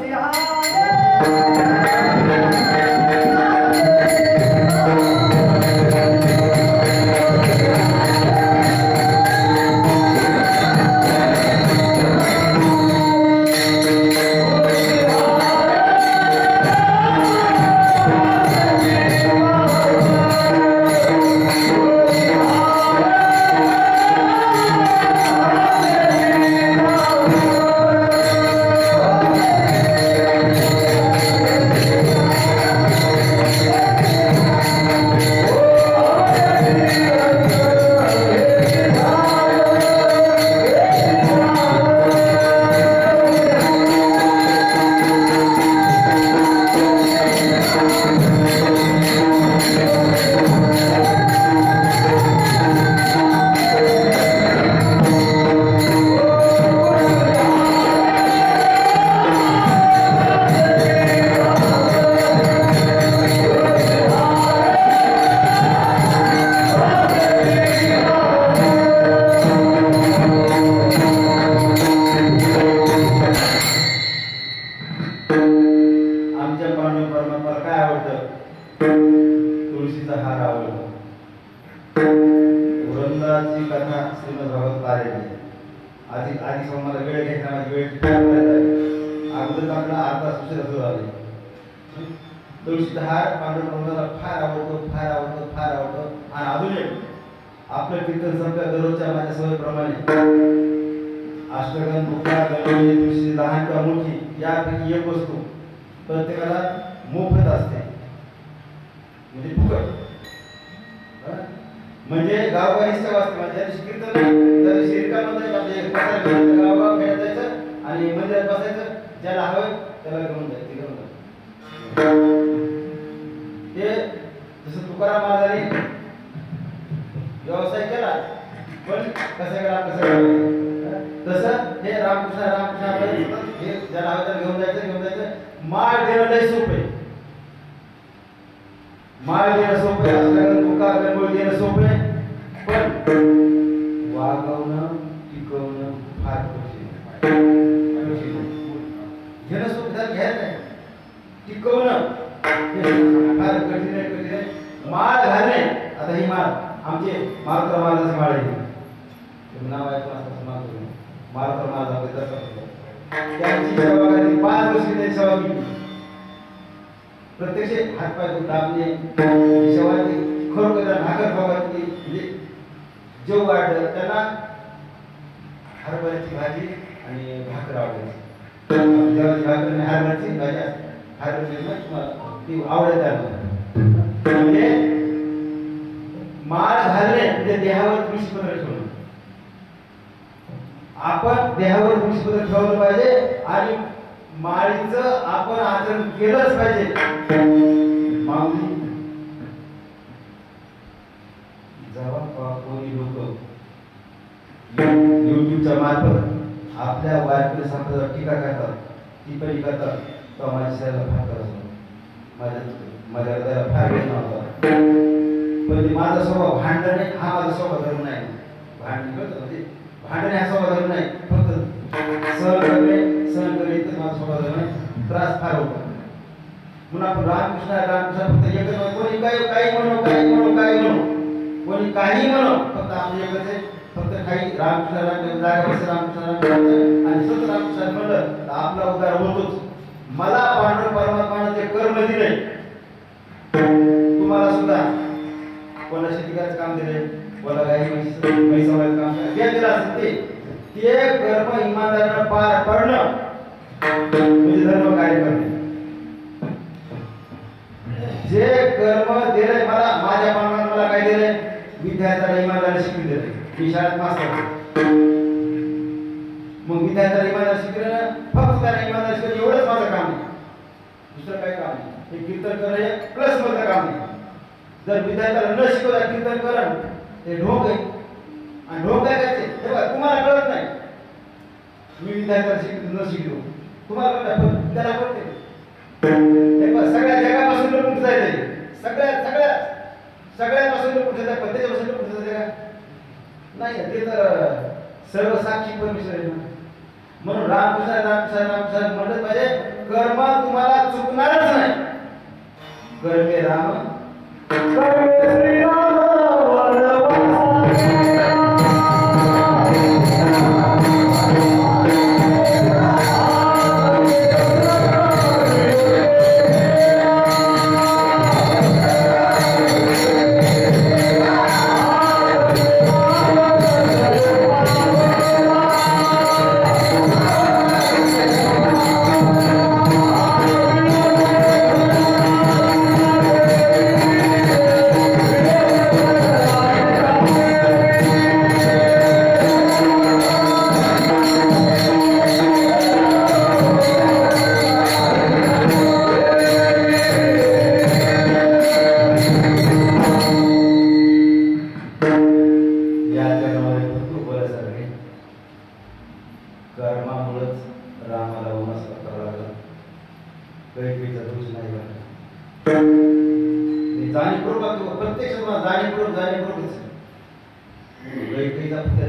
तुळशीचा हार आवडतो. वृंदाची कथा श्रीमद भागवत पारायण आधी मला वेळ घ्यायचा, माझी वेळ अगोदर आपला अर्धा उशीर असं झाले. तुळशीचा हार पांडुरंगाला फार आवडतो, फार आवडतो, फार आवडतो. आणि अजून एक आपलं कीर्तन संपल्या दररोजच्या माझ्या सवयीप्रमाणे अष्टगण, मुक्ता, गणपती, तुळशी लहान किंवा मोठी यापैकी एक वस्तू प्रत्येकाला मोफत असते, म्हणजे फुकट. म्हणजे गावगावी सेवा असते. म्हणजे कीर्तन जर शिरकामध्ये गावगाव खेळत जायचं आणि मंदिरात बसायचं, ज्याला हवं त्याला घेऊन जायचं, घेऊन जायचं. ते जसं तुकाराम महाराजांनी व्यवसाय केला, पण कसं केला तसं हे रामकृष्ण हे ज्याला हवं त्याला घेऊन जायचं, घेऊन जायचं. माळ देणं लय सोपे, माळ देणं सोपे, तुका गणगोळ देणं सोपे, पण वागवणं टिकवणं फार कठीण. घेणं सोपं त्याला घ्यायचं नाही, टिकवणं फार कठीण आहे, कठीण आहे. माळ घालणे, आता ही माळ आमचे मारुतराव महाराजांची माळ आहे, नाव आहे मारुतराव महाराज. त्यांची सेवा करायची, 5 वर्ष त्यांची सेवा केली. प्रत्यक्ष हातपाय दाबणे, सेवा केली, खरोखर भाकर खावायची, म्हणजे जेव वाढलं त्यांना. हरभऱ्याची भाजी आणि भाकर आवडायची, जेवायची भाकर आणि हरभऱ्याची भाजी असते. हरभऱ्याची ती आवडत. म्हणजे माळ घालणे म्हणजे देहावर तुळशीपत्र ठेवणं. आपण देहावर तुळशीपत्र ठेवलं पाहिजे आणि माळीचं आपण आचरण केलंच पाहिजे. माऊली जेव्हा कोणी लोक युट्यूबच्या मार्फत आपल्या वारकरी संप्रदायावर टीका करतात, टिप्पणी करतात, तेव्हा माझ्या शरीराला फार त्रास होतो, माझ्या हृदयाला फार वेदना होतात. पण माझा स्वभाव भांडणे हा माझा स्वभाव धर्म नाही. भांडणे हा स्वभाव धर्म नाही, फक्त सहन करणे इथं माझा स्वभाव धर्म आहे. त्रास फार होतो. म्हणून आपण रामकृष्ण फक्त एकच, कोणी काही म्हणू, कोणी काही म्हणू, फक्त आपण एकच आहे. फक्त काही रामकृष्ण आणि सत रामकृष्ण म्हणलं तर आपला उद्धार होतोच. मला पांडुरंग परमात्मानं ते कर्म दिले, तुम्हाला सुद्धा कोणाला शेती करायचं काम दिले, कोणाला गाई म्हैसाचं काम जे दिलं असेल ते कर्म इमानदारीनं पार पडणं म्हणजे धर्म कार्य करणे. जे कर्म दिले मला, माझ्या पालकांनी मला काय दिले, विद्यार्थ्याला इमानदारी शिकवून दिले. मी शाळेत मास्तर, मग विद्यार्थ्याला इमानदारी शिकवणं, फक्त त्याला इमानदारी शिकवणं एवढंच माझं काम आहे, दुसरं काही काम नाही. हे कीर्तन करणं प्लस माझं काम नाही. जर विद्यार्थ्याला न शिकवता कीर्तन करण ते ढोंग आहे. आणि ढोंग काय करायचे हे बघा, तुम्हाला कळत नाही. मी विद्यार्थ्याला न शिकलो, तुम्हाला कळत पण त्याला कळते. सगळ्या जगापासून लपून जायचंय, सगळ्यापासून लपून जायचं, पण त्याच्यापासून लपून जायचं का नाही. ते तर सर्व साक्षी परमेश्वर आहे ना. म्हणून रामकृष्ण म्हणत पाहिजे, कर्म तुम्हाला चुकणारच नाही. कर्मे राम कर्मे श्रीराम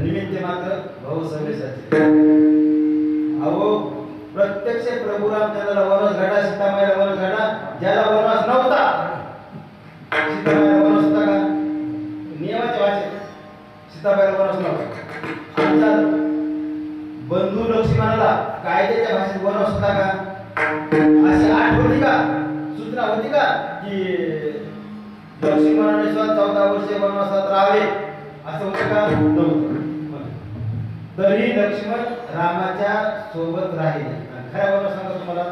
निमित्त मात्र भाऊ संदेशाचे. अहो प्रत्यक्ष प्रभू रामचंद्राला वनवास घडा, सीतामाईला वनवास घडा, ज्याला वनवास नव्हता आमचा बंधू लक्ष्मणाला कायद्याच्या भाषेत वनवास होता का? अशी आठ होती का? सूचना होती का की लक्ष्मणाने 14 वर्षे वनवासात राहावे असं होतं का? नव्हतं. तरी लक्ष्मण रामाच्या सोबत राहिले. खऱ्या वनवास सांगा तुम्हाला,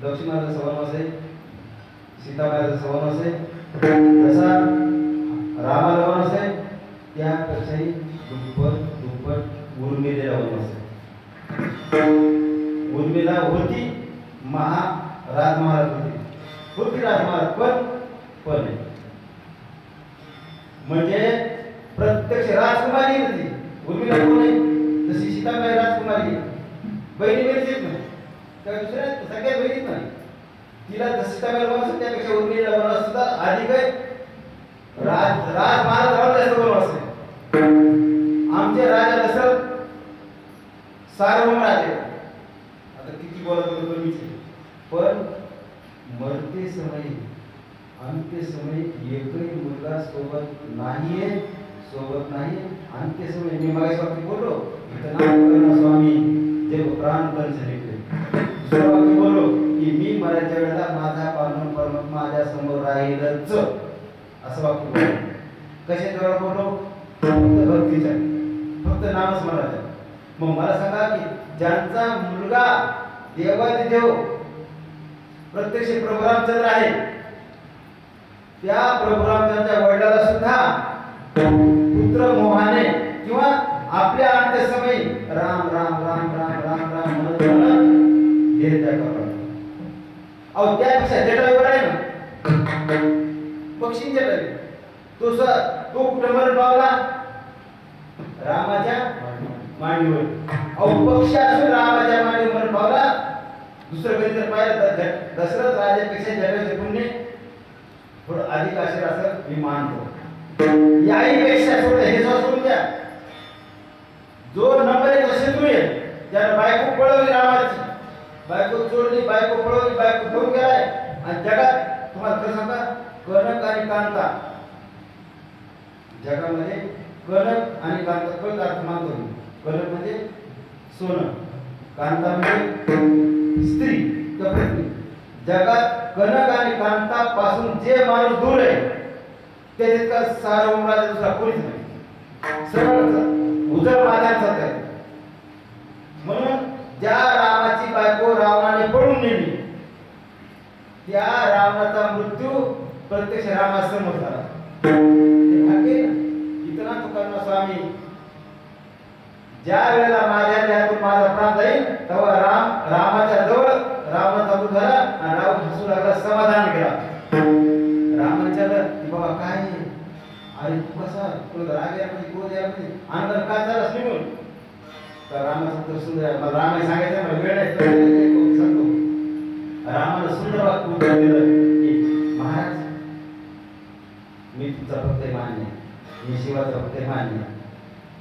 लक्ष्मणाचा वनवास आहे, सीताबाईचा वनवास आहे, जसा रामाला वनवास आहे त्यापेक्षाही दुप्पट उर्मिलेला वनवास आहे. उर्मिला होती राजमहाराज होती राजमहाराज पण म्हणजे प्रत्यक्ष राजकुमारी होती. उर्मिला कोण आहे? जशी सीताबाई राजकुमारी बहिणी बहिणीच नाही, त्या दुसऱ्या सगळ्या बहिणीच नाही. तिला सीताबाई वनवास त्यापेक्षा उर्मिला वनवास सुद्धा अधिक आहे. राजमहाराज जास्त वनवास आहे. आमचे राजा दशरथ सार्वभौम राजे, आता किती बोलत होतो मीच, पण मरते समय अंत्य समय एकही मुलगा सोबत नाही. अंत्य समय मी मागेच बोललो इथं स्वामी जे प्राण बन झाले बोललो की मी मराठ्या वेळेला माझा परमात्मा माझ्या समोर राहीलच असं वाक्य बोललो. कशाच्या वेळा बोललो? फक्त भक्तीच्या, फक्त नामस्मरणाच्या. मग मला सांगा की ज्यांचा मुलगा देवादिदेव प्रत्यक्ष प्रभू रामचंद्र आहे, त्या प्रभू रामचंद्राच्या वडिलाला सुद्धा पुत्र मोहाने किंवा आपल्या अंत्यसमयी राम राम राम राम राम राम म्हणत देह त्याग करावा. अहो त्यापेक्षा जटायू आहे ना, पक्षी जटायू, तो कुठं मरण पावला? रामाच्या मांडीवर. अहो पक्षी असून रामाच्या मांडीवर मरण पावला. दुसरं कधी जर पाहिलं तर दशरथ राजापेक्षा जटायूचे पुण्य थोडं अधिक असेल असं मी मानतो. याहीपेक्षा थोडं हे सोडून द्या. जो नंबर 1 शत्रू आहे त्याला बायको पळवली, रामाची बायको चोरली, बायको पळवली, बायको ठेवून गेलाय. आणि जगात तुम्हाला खरं सांगा, कनक आणि कांता, जगामध्ये कनक आणि कांता कळत अर्थ मानतो मी. कनक म्हणजे सोनं, कांता म्हणजे स्त्री कपडे. जगात कनक आणि कांता पासून जे माणूस दूर आहे ते तितका सार्वभौम राजा दुसरा कोणीच नाही. सरळ उजळ माथ्याचा आहे. म्हणून ज्या रामाची बायको रावणाने पळून नेली त्या रावणाचा मृत्यू प्रत्यक्ष रामासमोर झाला. इतना तुकाराम स्वामी ज्या वेळेला माझ्या देहातून माझा प्राण जाईल तेव्हा रामाच्या जवळ रावणाचा मृत्यू झाला आणि रावण हसू लागला, समाधान केला. राम विचारलं की बाबा काय अरे तू कसा तुला राग यामध्ये क्रोध यामध्ये आनंद का झालास निघून? तर रामाचं उत्तर सुंदर आहे. मला रामाने सांगायचं मला वेळ नाही सांगतो. रामानं सुंदर वाक्य उत्तर दिलं की महाराज मी तुमचा भक्त मान्य, मी शिवाचा भक्त मान्य,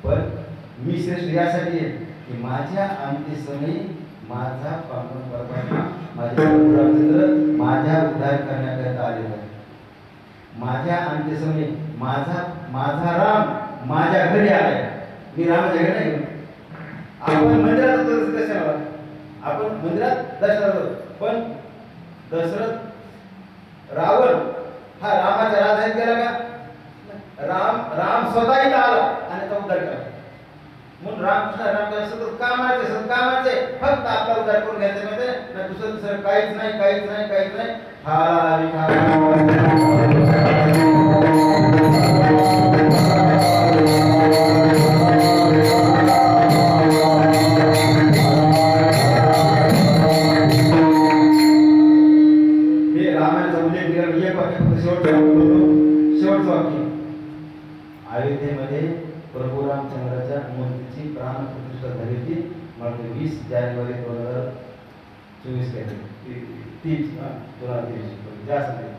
पण मी श्रेष्ठ यासाठी आहे की माझ्या अंत्यसमयी माझा परमात्मा माझे रामचंद्र माझ्या उद्धार करण्याकरिता आलेला आहे. माझ्या अंत्यसमयी माझा राम माझ्या घरी आलाय. मी रामाच्या घरी नाही. आपण मंदिरात दर्शनाला, आपण मंदिरात दर्शनाला, पण दशरथ रावण हा रामाच्या राजधानीत गेला का? राम स्वतः इथं आला आणि तो उद्धार केला. म्हणून रामकृष्ण सतत कामाचे फक्त आपला उद्धार करून घ्यायचा माहिती ना, दुसरं काहीच नाही. हे रामायणाचा उल्लेख केला. एक वाक्य शेवटचं वाक्य, अयोध्येमध्ये प्रभू रामचंद्राच्या मूर्तीची प्राण प्रतिष्ठा झाली होती. मला 20 जानेवारी 2024 जास्त नाही.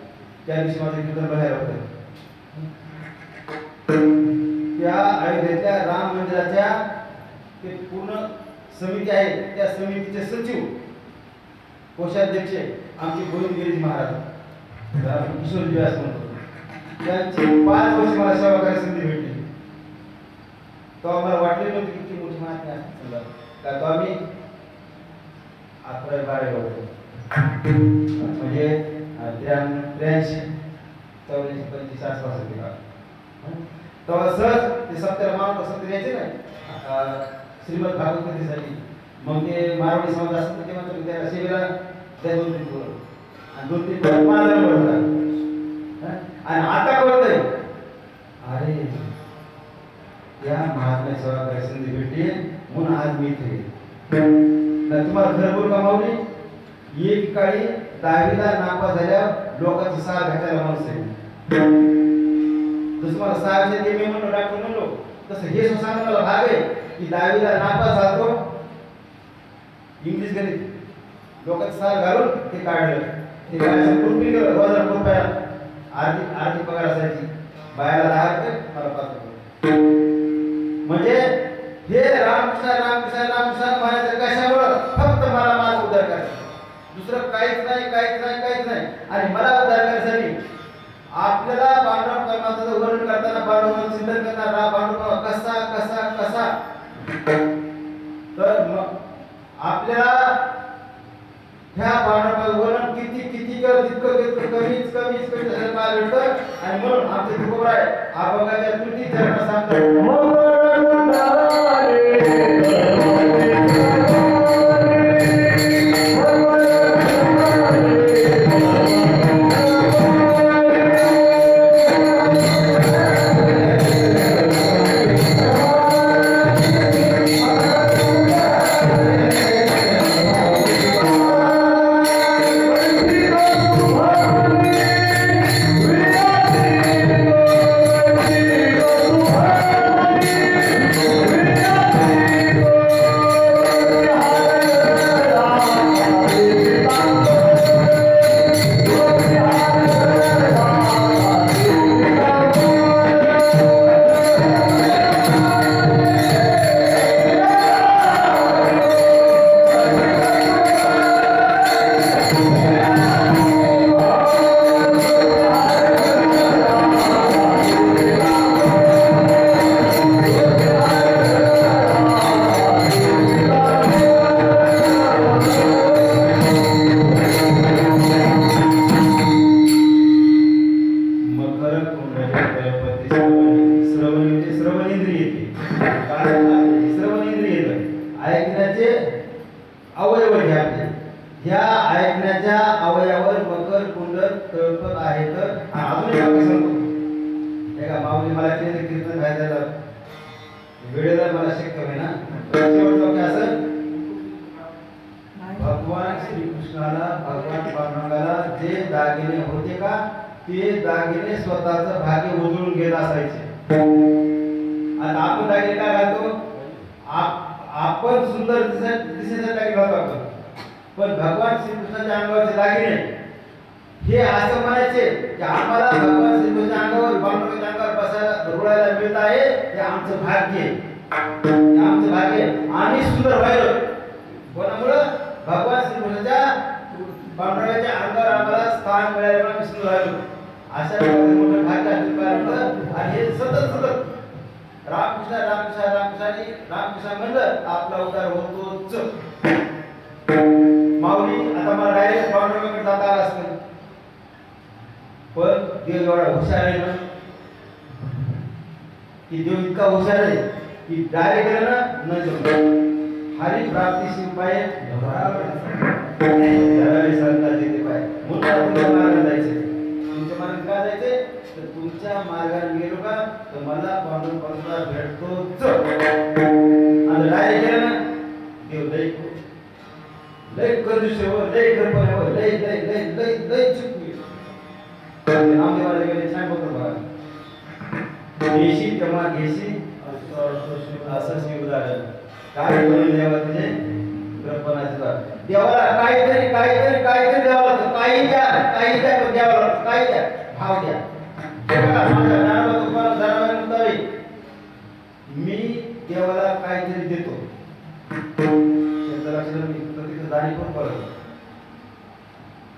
त्या दिवशी माझं कीर्तन बाहेर होतं. त्या अयोध्येतल्या राम मंदिराच्या ते पूर्ण समिती आहे, त्या समितीचे सचिव कोषाध्यक्ष आमचे गोविंदगिरीजी महाराज, किशोरजी व्यास म्हणतो, त्यांची 5 वर्ष मला सेवा करायची संधी भेटली. तेव्हा मला वाटले नव्हते की इतकी मोठी महात्मा आहे. का तो आम्ही 11-12 होतो म्हणजे 83 24-25 आसपास होते का. तेव्हा सहज ते सत्याला मानत असं तरी यायचे नाही श्रीमद भागवत कथेसाठी. मग ते मारवाडी समाज असतात तेव्हा तर त्या सेवेला त्या 2-3 पोरं आणि 2-3 पोरं माझा पडतात आणि आता कळतंय अरे त्या महात्म्या सेवा करायची संधी भेटली म्हणून आज मी इथे. तुम्हाला घरभर कमावली एक काळी 10वीला नापास झाल्यावर लोकांची साथ भेटायला माणूस आहे. जसं मला 600 मी म्हणलो डॉक्टर म्हणलो तसं हे सांगणं मला भाग आहे की 10वीला नापास झालो इंग्लिश गणित लोकांचं साथ घालून ते काढलं. ते गायचं कुठून गेलं 1000 रुपया आर्थिक पगार असायची बायाला 10 रुपये मला 5 रुपये. म्हणजे हे रामकृष्ण रामकृष्ण रामकृष्ण म्हणायचं कशामुळं फक्त मला माझा उद्धार करायचा दुसरं काहीच नाही काहीच नाही काहीच नाही. आणि मला उद्धार करण्यासाठी आपल्याला पांडुरंग परमात्म्याचं वर्णन करताना पांडुरंग चिंतन करताना पांडुरंग कसा कसा कसा तर मग आपल्याला ह्या पांडुरंगाचं वर्णन किती किती कमीच पाहायला भेटतं. आणि म्हणून आमचे तुकोबराय अभंगाच्या त्रुटी चरण सांगतात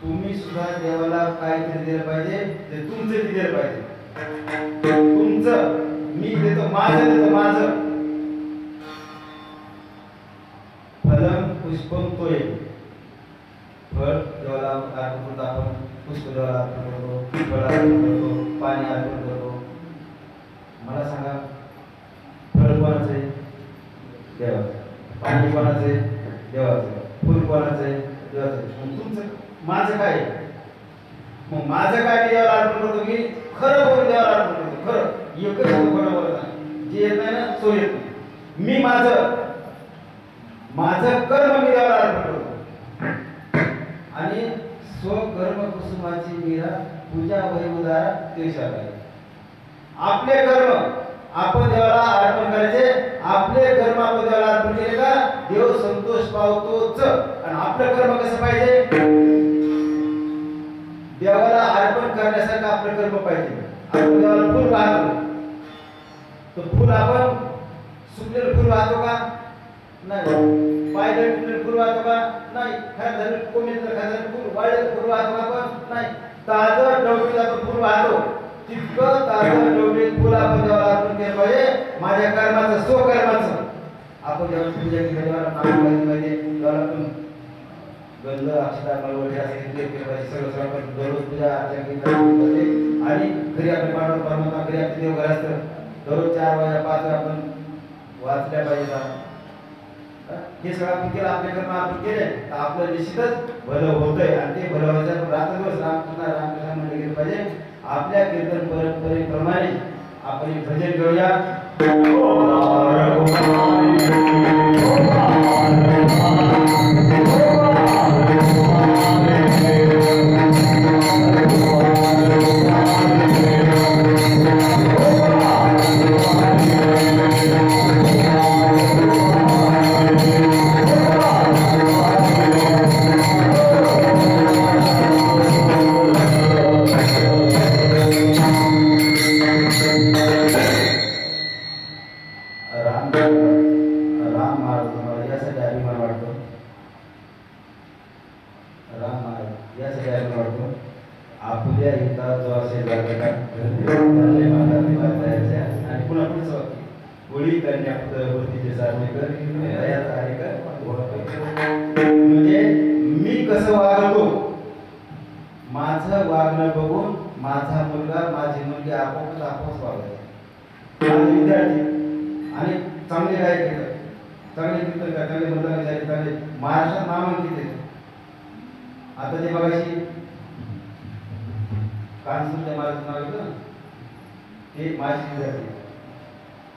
तुम्ही सुद्धा देवाला काहीतरी दिलं पाहिजे ते तुमचं दिलं पाहिजे तुमचं मी देतो माझं पुष्पम तो एक फळ देवाला अर्पण करतो आपण, पुष्प देवाला अर्पण करतो, फळ अर्पण करतो, पाणी अर्पण करतो. मला सांगा फळ कोणाचं आहे? देवाचं. पाणी कोणाचं आहे? देवाचं. फुल कोणाचं आहे? देवाचं. मग तुमचं माझं काय? मग माझं काय मी देवाला अर्पण करतो की खरं बोलून देवाला अर्पण करतो. खरं एकच खोटं बोलत नाही. जे येत नाही ना तो येत नाही. मी माझं कर्म मी देवाला अर्पण करतो आणि स्वकर्म कुसुमाची मीरा पूजा वैउदारा तेशाला. आपले कर्म आपण देवाला अर्पण करायचे. आपले कर्म आपण देवाला अर्पण केले का देव संतोष पावतोच. आणि आपलं कर्म कसं पाहिजे? देवाला अर्पण करण्यासारखं आपलं कर्म पाहिजे. आपण देवाला फुल वाहतो तर फुल आपण सुकलेलं फुल वाहतो का? नाही. पायदळ फुल फुल वाहतो का? नाही. खाद्य कोमेंद्र खाद्य फुल वाळलेलं फुल वाहतो का? आपण नाही. ताजं डवळीत आपण फुल वाहतो. तितकं ताजं डवळीत फुल आपण देवाला अर्पण केलं पाहिजे. माझ्या कर्माचं स्वकर्माचं आपण देवाची पूजा केली देवाला नाम पाहिजे. देवाला पण गंध अक्षता मलवटी असेल ते सगळं सगळं दररोज पूजा अर्चना केली पाहिजे. आणि घरी आपले पांडव परमात्मा घरी आपले देव घर असतं. दररोज 4 वाजता 5 वाजता आपण वाचल्या पाहिजे. हे सगळं आपण केलं, आपले कर्म आपण केले तर आपलं निश्चितच भलं होतंय. आणि ते भलं व्हायचं रात्रदिवस रामकृष्ण म्हणलं गेलं पाहिजे. आपल्या कीर्तन परंपरेप्रमाणे आपण एक भजन करूया. आपल्या हिता जो असेल आणि पुन्हा पुढचं होळी कन्यापूर्तीचे साधने कर म्हणजे मी कसं वागतो माझं वागणं बघून माझा मुलगा माझी मुलगी आपोआप वागायचे. माझे विद्यार्थी आणि चांगले काय केलं, चांगले कीर्तन का चांगले मुलगा झाले, चांगले महाराष्ट्रात नामांकित आहेत. आता ते बघायची कानसूरच्या महाराज नाव येतं ते माझे विद्यार्थी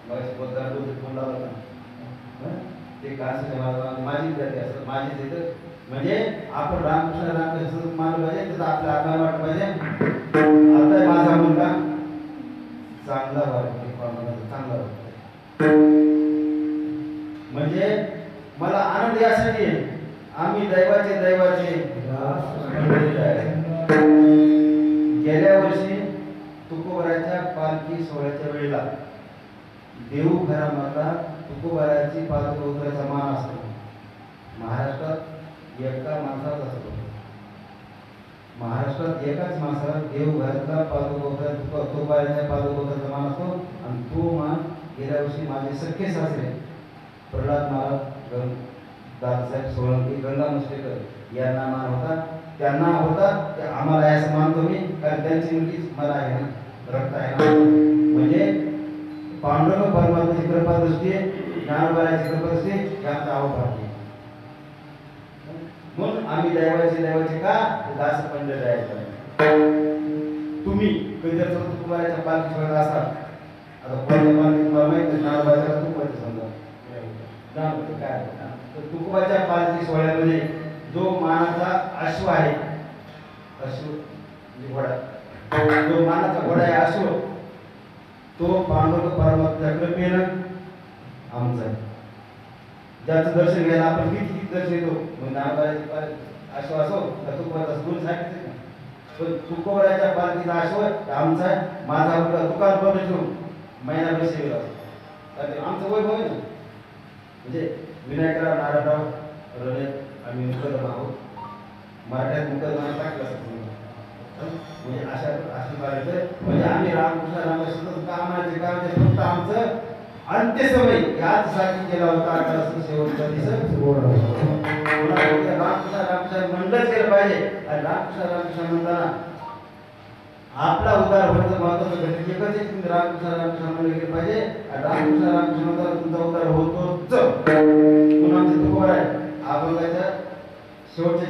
बघायची पोतदार फोन लावला होता ते कानसूरच्या महाराज माझे विद्यार्थी असतात. माझेच येतं म्हणजे आपण रामकृष्ण मानलं पाहिजे. त्याचा आपल्या आत्मा वाटलं पाहिजे. आता माझा मुलगा चांगला वाटतो, चांगला वाटतो म्हणजे मला आनंद यासाठी आम्ही दैवाचे गेल्या वर्षी तुकोबाराच्या पालखी सोहळ्याच्या वेळेला देवघरामधला तुकोबाराची पालखी उतरायचा मान असतो. महाराष्ट्रात एका माणसाचा असतो. महाराष्ट्रात एकाच माणसाला देवघरातला पालखी तुकोबाराच्या पालखी उतरायचा मान असतो. आणि तो मान गेल्या वर्षी माझे सख्खे सासरे प्रल्हाद महाराज दादासाहेब सोळंकी गंगा मुस्टेकर यांना मान होता. त्यांना होता ते आम्हाला असं मानतो मी कारण त्यांची मुलगी मला आहे ना, रक्त आहे ना. म्हणजे पांडुरंग परमात्म्याची कृपा दृष्टी ज्ञानोबाची कृपा दृष्टी यांचा अवभाग आहे. म्हणून आम्ही दैवाचे का दास पंडित आहे. तुम्ही कधी जर तुकोबाराच्या पालखी सोहळ्यात असाल आता कोणत्या पालखी तुम्हाला माहिती ज्ञानोबाच्या तुकोबाची समजा ज्ञानोबाचं काय तर तुकोबाच्या पालखी सोहळ्यामध्ये जो मानाचा अश्व आहे, अश्व घोडा, जो मानाचा घोडा आहे अश्व तो पांडुरंग परमात्म्याच्या कृपेनं आमचा आहे. ज्याचं दर्शन घ्यायला आपण किती दर्शन येतो म्हणजे ज्ञानोबाची अश्व असो तर तुकोबाचा गुण सांगितलं ना. पण तुकोबाच्या पालखीचा अश्व आमचा आहे. माझा मुलगा दुकान बंद ठेवून महिनाभर सेवेला असतो. आमचं वैभव आहे ना. म्हणजे विनायकराव नारायणराव रणे आम्ही मुकदम आहोत. मराठ्यात मुकदमा टाकला म्हणजे अशी करायचं म्हणजे आम्ही रामकृष्ण कामाचे फक्त आमचं अंत्यसमय याचसाठी केला होता. शेवटचा दिवस रामकृष्ण म्हणलंच केलं पाहिजे. आणि रामकृष्ण म्हणताना आपला उद्धार होण्याचं महत्वाचं घटक एकच आहे, तुम्ही रामकृष्ण म्हणलं गेलं पाहिजे. आणि रामकृष्ण म्हणताना तुमचा उद्धार होतोच. म्हणून आमचे तुकोबा आहे अभंगाच्या शेवटचे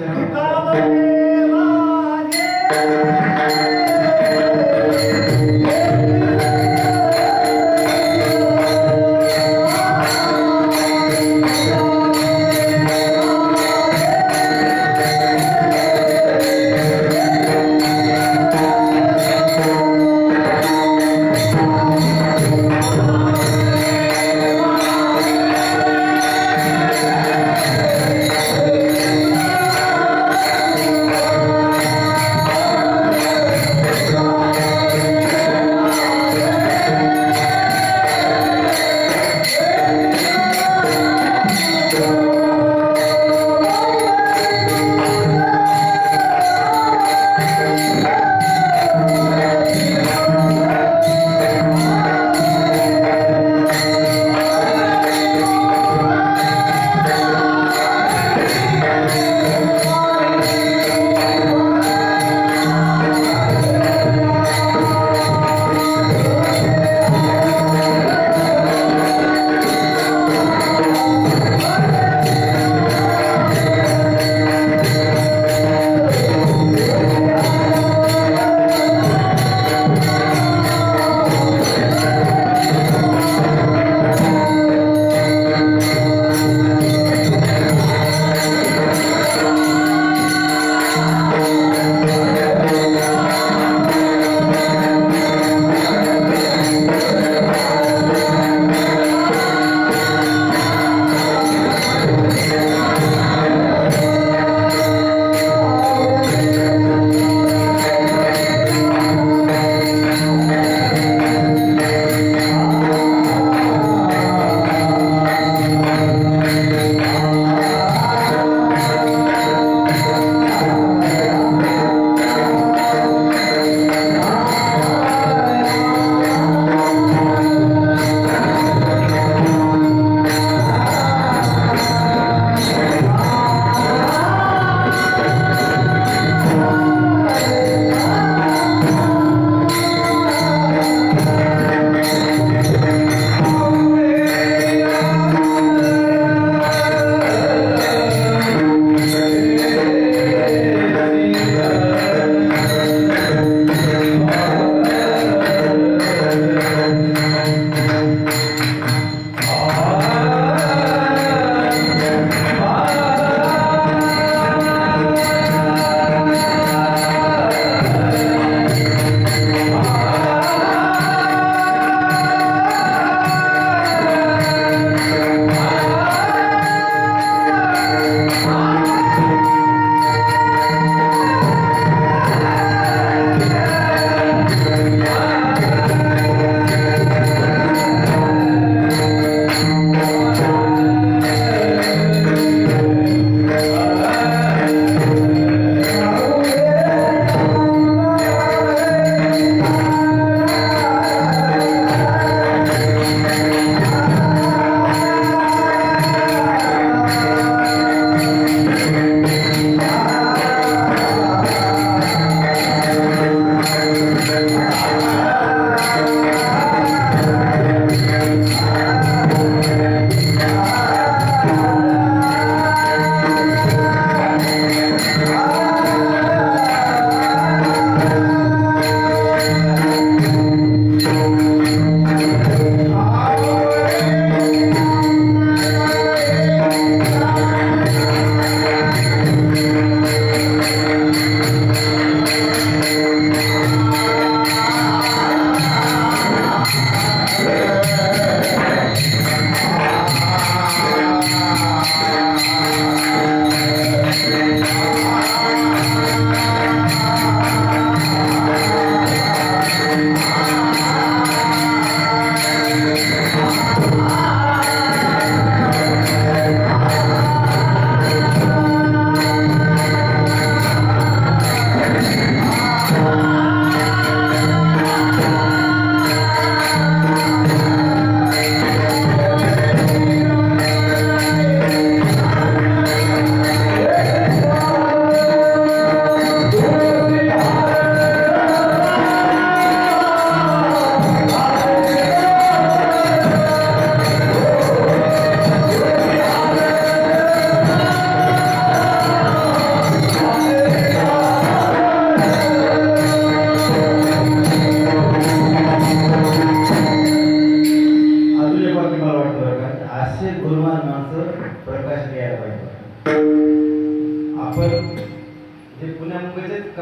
Oh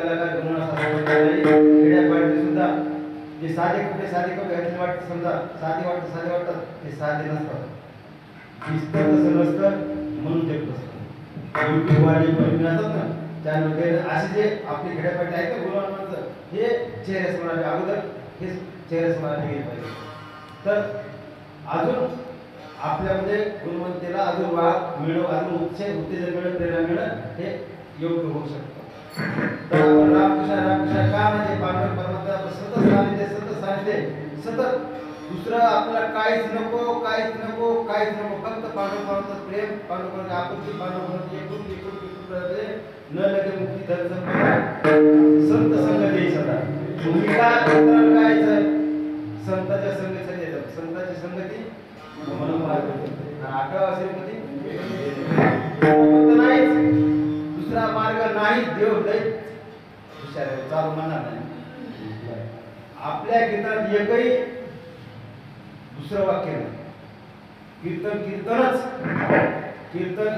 कलाकार बनवणं असं नाही. खेड्यापाड्यात सुद्धा जे साधे कपडे घातले वाटते, समजा साधे वाटतात, ते साधे नसतात. दिसतं तसं नसतं म्हणून ते नसतं. युट्यूब वाले पण असतात ना चॅनल वगैरे, असे जे आपले खेड्यापाड्यात आहेत ना गुणवंतांचं, हे चेहऱ्यासमोर अगोदर हे चेहऱ्यासमोर गेले पाहिजे. तर अजून आपल्यामध्ये गुणवत्तेला अजून वाढ मिळव, अजून उत्तेजन मिळणं, प्रेरणा मिळणं हे योग्य होऊ शकतं. तर आपण रामकृष्ण का म्हणजे पांडुरंग परमात्मा सतत सांगते सतत दुसरं आपल्याला काहीच नको, फक्त पांडुरंग प्रेम, पांडुरंग आपुलकी, पांडुरंग एकूण न लगे मुक्ती धन संत संगती सदा. भूमिका काय संताच्या संगतीसाठी येतात, संताची संगती म्हणून मार्ग आणि 11 असेल कधी नाहीच, दुसरा मार्ग नाही. देव लय हुशार आहे, चालू म्हणणार नाही. आपल्या कीर्तनात एकही दुसरं वाक्य नाही. कीर्तनच कीर्तन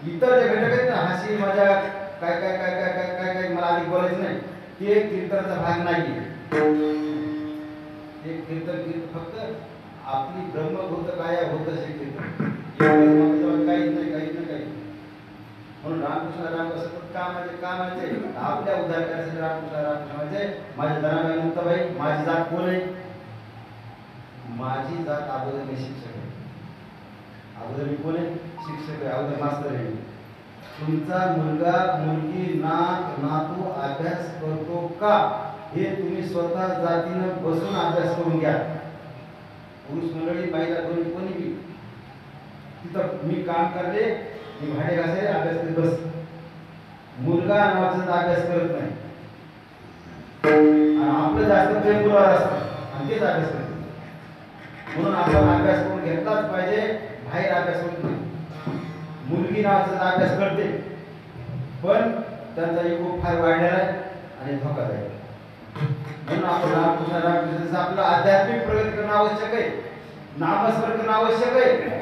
इतर जे घटक आहेत ना, हसी मजाक काय मला आधी बोलायचं नाही, ते कीर्तनाचा भाग नाही. ते कीर्तन फक्त आपली ब्रह्मभूत काय होत असे कीर्तन, काहीच नाही. म्हणून रामकृष्ण कामाचे आपल्या उद्धार करायचे. रामकृष्ण म्हणजे माझ्या जनाबाई मुक्ताबाई, माझी जात कोण आहे? माझी जात अगोदर मी शिक्षक आहे. अगोदर मी कोण आहे? शिक्षक आहे, अगोदर मास्तर आहे. तुमचा मुलगा मुलगी नातू अभ्यास करतो का हे तुम्ही स्वतः जातीनं बसून अभ्यास करून घ्या. पुरुष मंडळी महिला कोणी बी तिथं मी काम करते, मी भांडे घासायला अभ्यास करत बस. मुलगा नावाचा अभ्यास करत नाही आणि आपलं जास्त प्रेम मुलावर असतं आणि तेच अभ्यास करते. म्हणून आपण अभ्यास करून घेतलाच पाहिजे, बाहेर अभ्यास करत नाही. मुलगी नावाचा अभ्यास करते पण त्यांचा इगो फार वाढलेला आहे आणि धोकादायक. म्हणून आपण रामकृष्ण आपलं आध्यात्मिक प्रगती करणं आवश्यक आहे, नामस्मरण करणं आवश्यक आहे.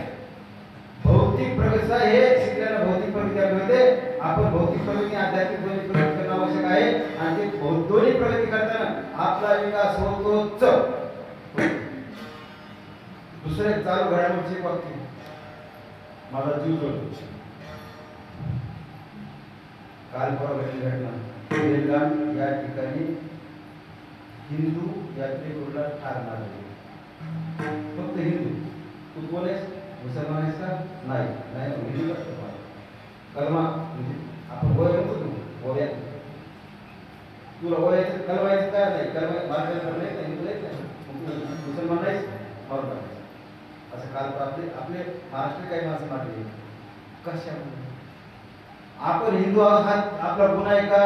भौतिक प्रगती हे शिकल्यानं भौतिक प्रगती होते. आपण भौतिक प्रगती आध्यात्मिक प्रगती करणं आवश्यक आहे आणि ते दोन्ही प्रगती करताना आपला विकास होतोच. दुसरे चालू घडामोडीचे वाक्य माझा जीव जोडतो. काल परवा घडलेली घटना, बेलगाम या ठिकाणी हिंदू यात्रेकरूला ठार मारले. फक्त हिंदू. तू कोण आहेस? मुसलमान आहेस का? नाही हिंदू करतो. कलमा आपण गोया म्हणतो तू गोव्या, तुला गोयाचं कलमायचं काय नाही, कलमा भारताला नाही, हिंदू नाही, मुसलमान नाहीस बरोबर. असं काल आपले महाराष्ट्र काही माणसं मारले. कशामुळे? आपण हिंदू आहोत हा आपला गुन्हा आहे का?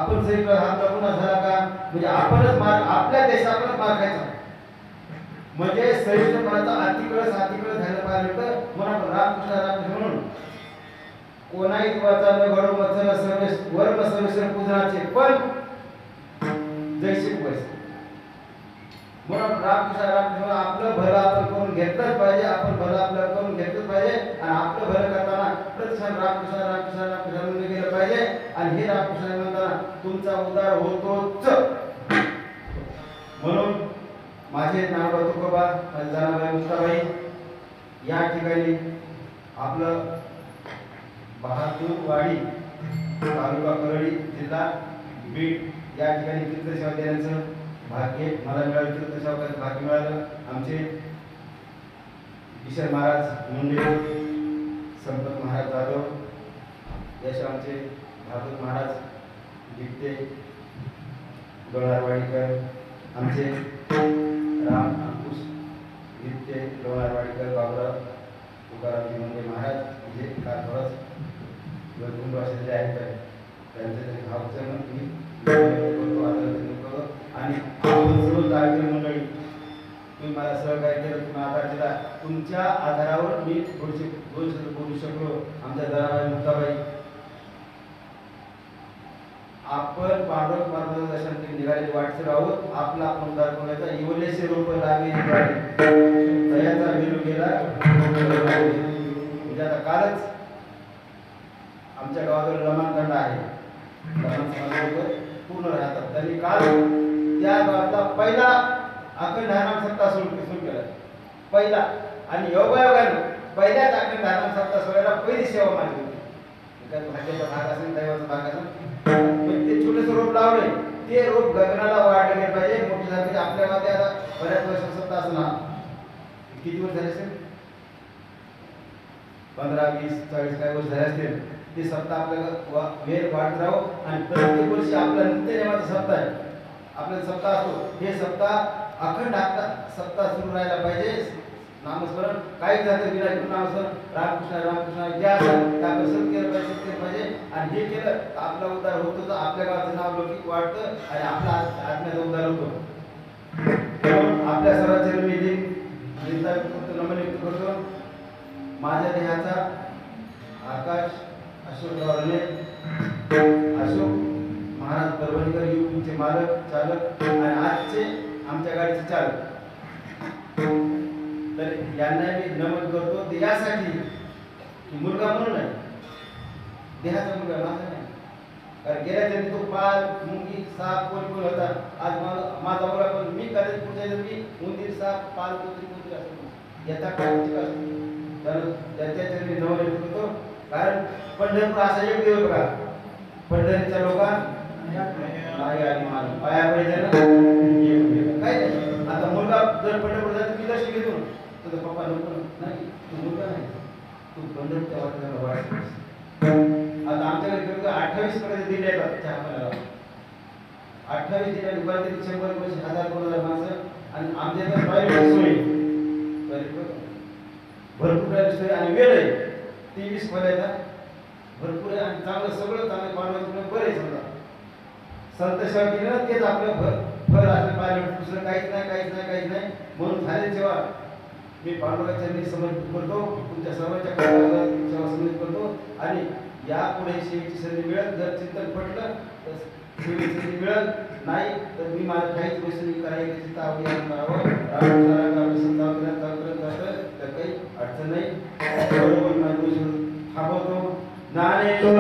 आपण सही हा आपला गुन्हा झाला का? म्हणजे आपणच आपल्या देशातच मार खायचा. म्हणजे सहिष्णुपणाचा अतिकळस झालं पाहिजे. तर म्हणून रामकृष्ण म्हणून कोणाही तुवाचा न घडो मथन सर्वेश वर्म सर्वेश्वर पूजनाचे पण जैसे पैसे. म्हणून रामकृष्ण आपलं भलं आपण करून घेतलंच पाहिजे. आपण भलं आपलं करून घेतलंच पाहिजे आणि आपलं भलं करताना प्रतिक्षण रामकृष्ण म्हणून गेलं पाहिजे. आणि हे रामकृष्ण म्हणताना तुमचा उद्धार होतोच. म्हणून माझे नाव तुकोबा, माझी जनाबाई मुक्ताबाई या ठिकाणी आपलं बहादूरवाडी तालुका परळी जिल्हा बीड या ठिकाणी तीर्थसेवा देण्याचं भाग्य मला मिळालं. तीर्थसेवा करायचं भाग्य मिळालं. आमचे किशोर महाराज मुंडे, संपत महाराज जाधव, यश आमचे भागवत महाराज गिट्टे, लोणारवाडीकर, आमचे राम अंकुश गिट्टे, लोणारवाडीकर, बाबुराव तुकाराम मुंडे महाराज जे कारभारच भरपूर वर्षाचे आहेत. त्यांचं तरी भावचं मी आणि आपण सर्व कार्यक्रम मंडळी तुम्ही मला सहकार्य केलं, तुम्ही आधार दिला. तुमच्या आधारावर मी थोडेसे 2 शब्द बोलू शकलो. आमच्या जनाबाई मुक्ताबाई, आपण पांडुरंग परमात्मा दर्शनासाठी निघालेले वाटसर आहोत. आपला आपण दाखवण्याचा इवलेसे रूप लागले दयाचा विरू गेला. म्हणजे आता कालच आमच्या गावाकडे रमानदंड आहे. पूर्ण राहतात. त्यांनी काल त्या गावातला पहिला अखंड हरिनाम सप्ताह सुरू केला. पहिला आणि योगायोगाने पहिल्याच अखंड हरिनाम सप्ताह सोहळ्याला पहिली सेवा मानली होती. भाग्याचा भाग असेल, दैवाचा भाग असेल, ते छोटेसे रोप लावले, ते रोप गगनाला वाढले गेले पाहिजे, मोठे झाले पाहिजे. आपल्या गावात आता बऱ्याच वर्ष सप्ताह असणार, किती वर्ष झाले असेल, 15, 20, 40 काही वर्ष झाले असतील. ते सप्ताह आपल्याला वेळ वाढत राहो आणि प्रत्येक वर्षी आपला नित्यनेमाचा सप्ताह आहे, आपला सप्ताह असतो. हे सप्ताह अखंड सप्ताह सुरू राहायला पाहिजे. नामस्मरण काही झालं विराट नामस्मरण रामकृष्ण रामकृष्ण ज्या असेल त्या प्रसन्न केलं पाहिजे. आणि हे केलं तर आपला उद्धार होतो, तर आपल्या गावाचं नाव लौकिक वाढतं आणि आपला आत्म्याचा उद्धार होतो. आपल्या सर्वांचे मी नमन व्यक्त करतो. माझ्या देहाचा आकाश अशोकराव रणे, अशोक महाराज परभणीकर, युट्यूबचे मालक चालक आणि आजचे आमच्या गाडीचे चालक, तर यांना मी नमन करतो. ते यासाठी की मुलगा म्हणून नाही, देहाचा मुलगा माझा नाही. कारण गेल्या जन्मी तो पाल, मुंगी, साप कोण होता. आज माझा मुलगा पण मी कदाचित पुढच्या जन्मी उंदीर, साप, पाल, कुत्री असतो. याचा काय तर त्याच्या जन्मी नमन करतो. कारण पंढरपूर असा एक देव बघा, पंढरीच्या लोकांना नाही आणि मान पाया पडले ना काय नाही. आता मुलगा जर पंढरपूर जातो, मी दर्शन घेतो, तर पप्पा नको नाही, तू मुलगा नाही, तू पंढरपूरच्या वाटेला वाढ. आता आमच्याकडे 28 पर्यंत दिले आहेत चहा पाण्याला, 28 दिल्या दुपारी 100 पैसे 1000 माणसं. आणि आमच्याकडे टॉयलेट सोय भरपूर सोय आणि वेळ आहे. 23 खोल्या भरपूर आहे आणि चांगलं सगळं चांगलं पाठवलं बरं आहे. समजा संत सेवा केली ना, तेच आपलं फळ असलं पाहिजे, दुसरं काहीच नाही. म्हणून झाले सेवा मी पांडुरंगाच्या समर्पित करतो. तुमच्या सर्वांच्या सेवा समर्पित करतो. आणि यापुढे सेवेची संधी मिळत, जर चिंतन पटलं तर सेवेची संधी मिळत नाही तर मी माझ्या काहीच गोष्टी करायची आवडी करावं. तर काही अडचण नाही. बरोबर माझी गोष्ट थांबवतो. ज्ञानेश्वर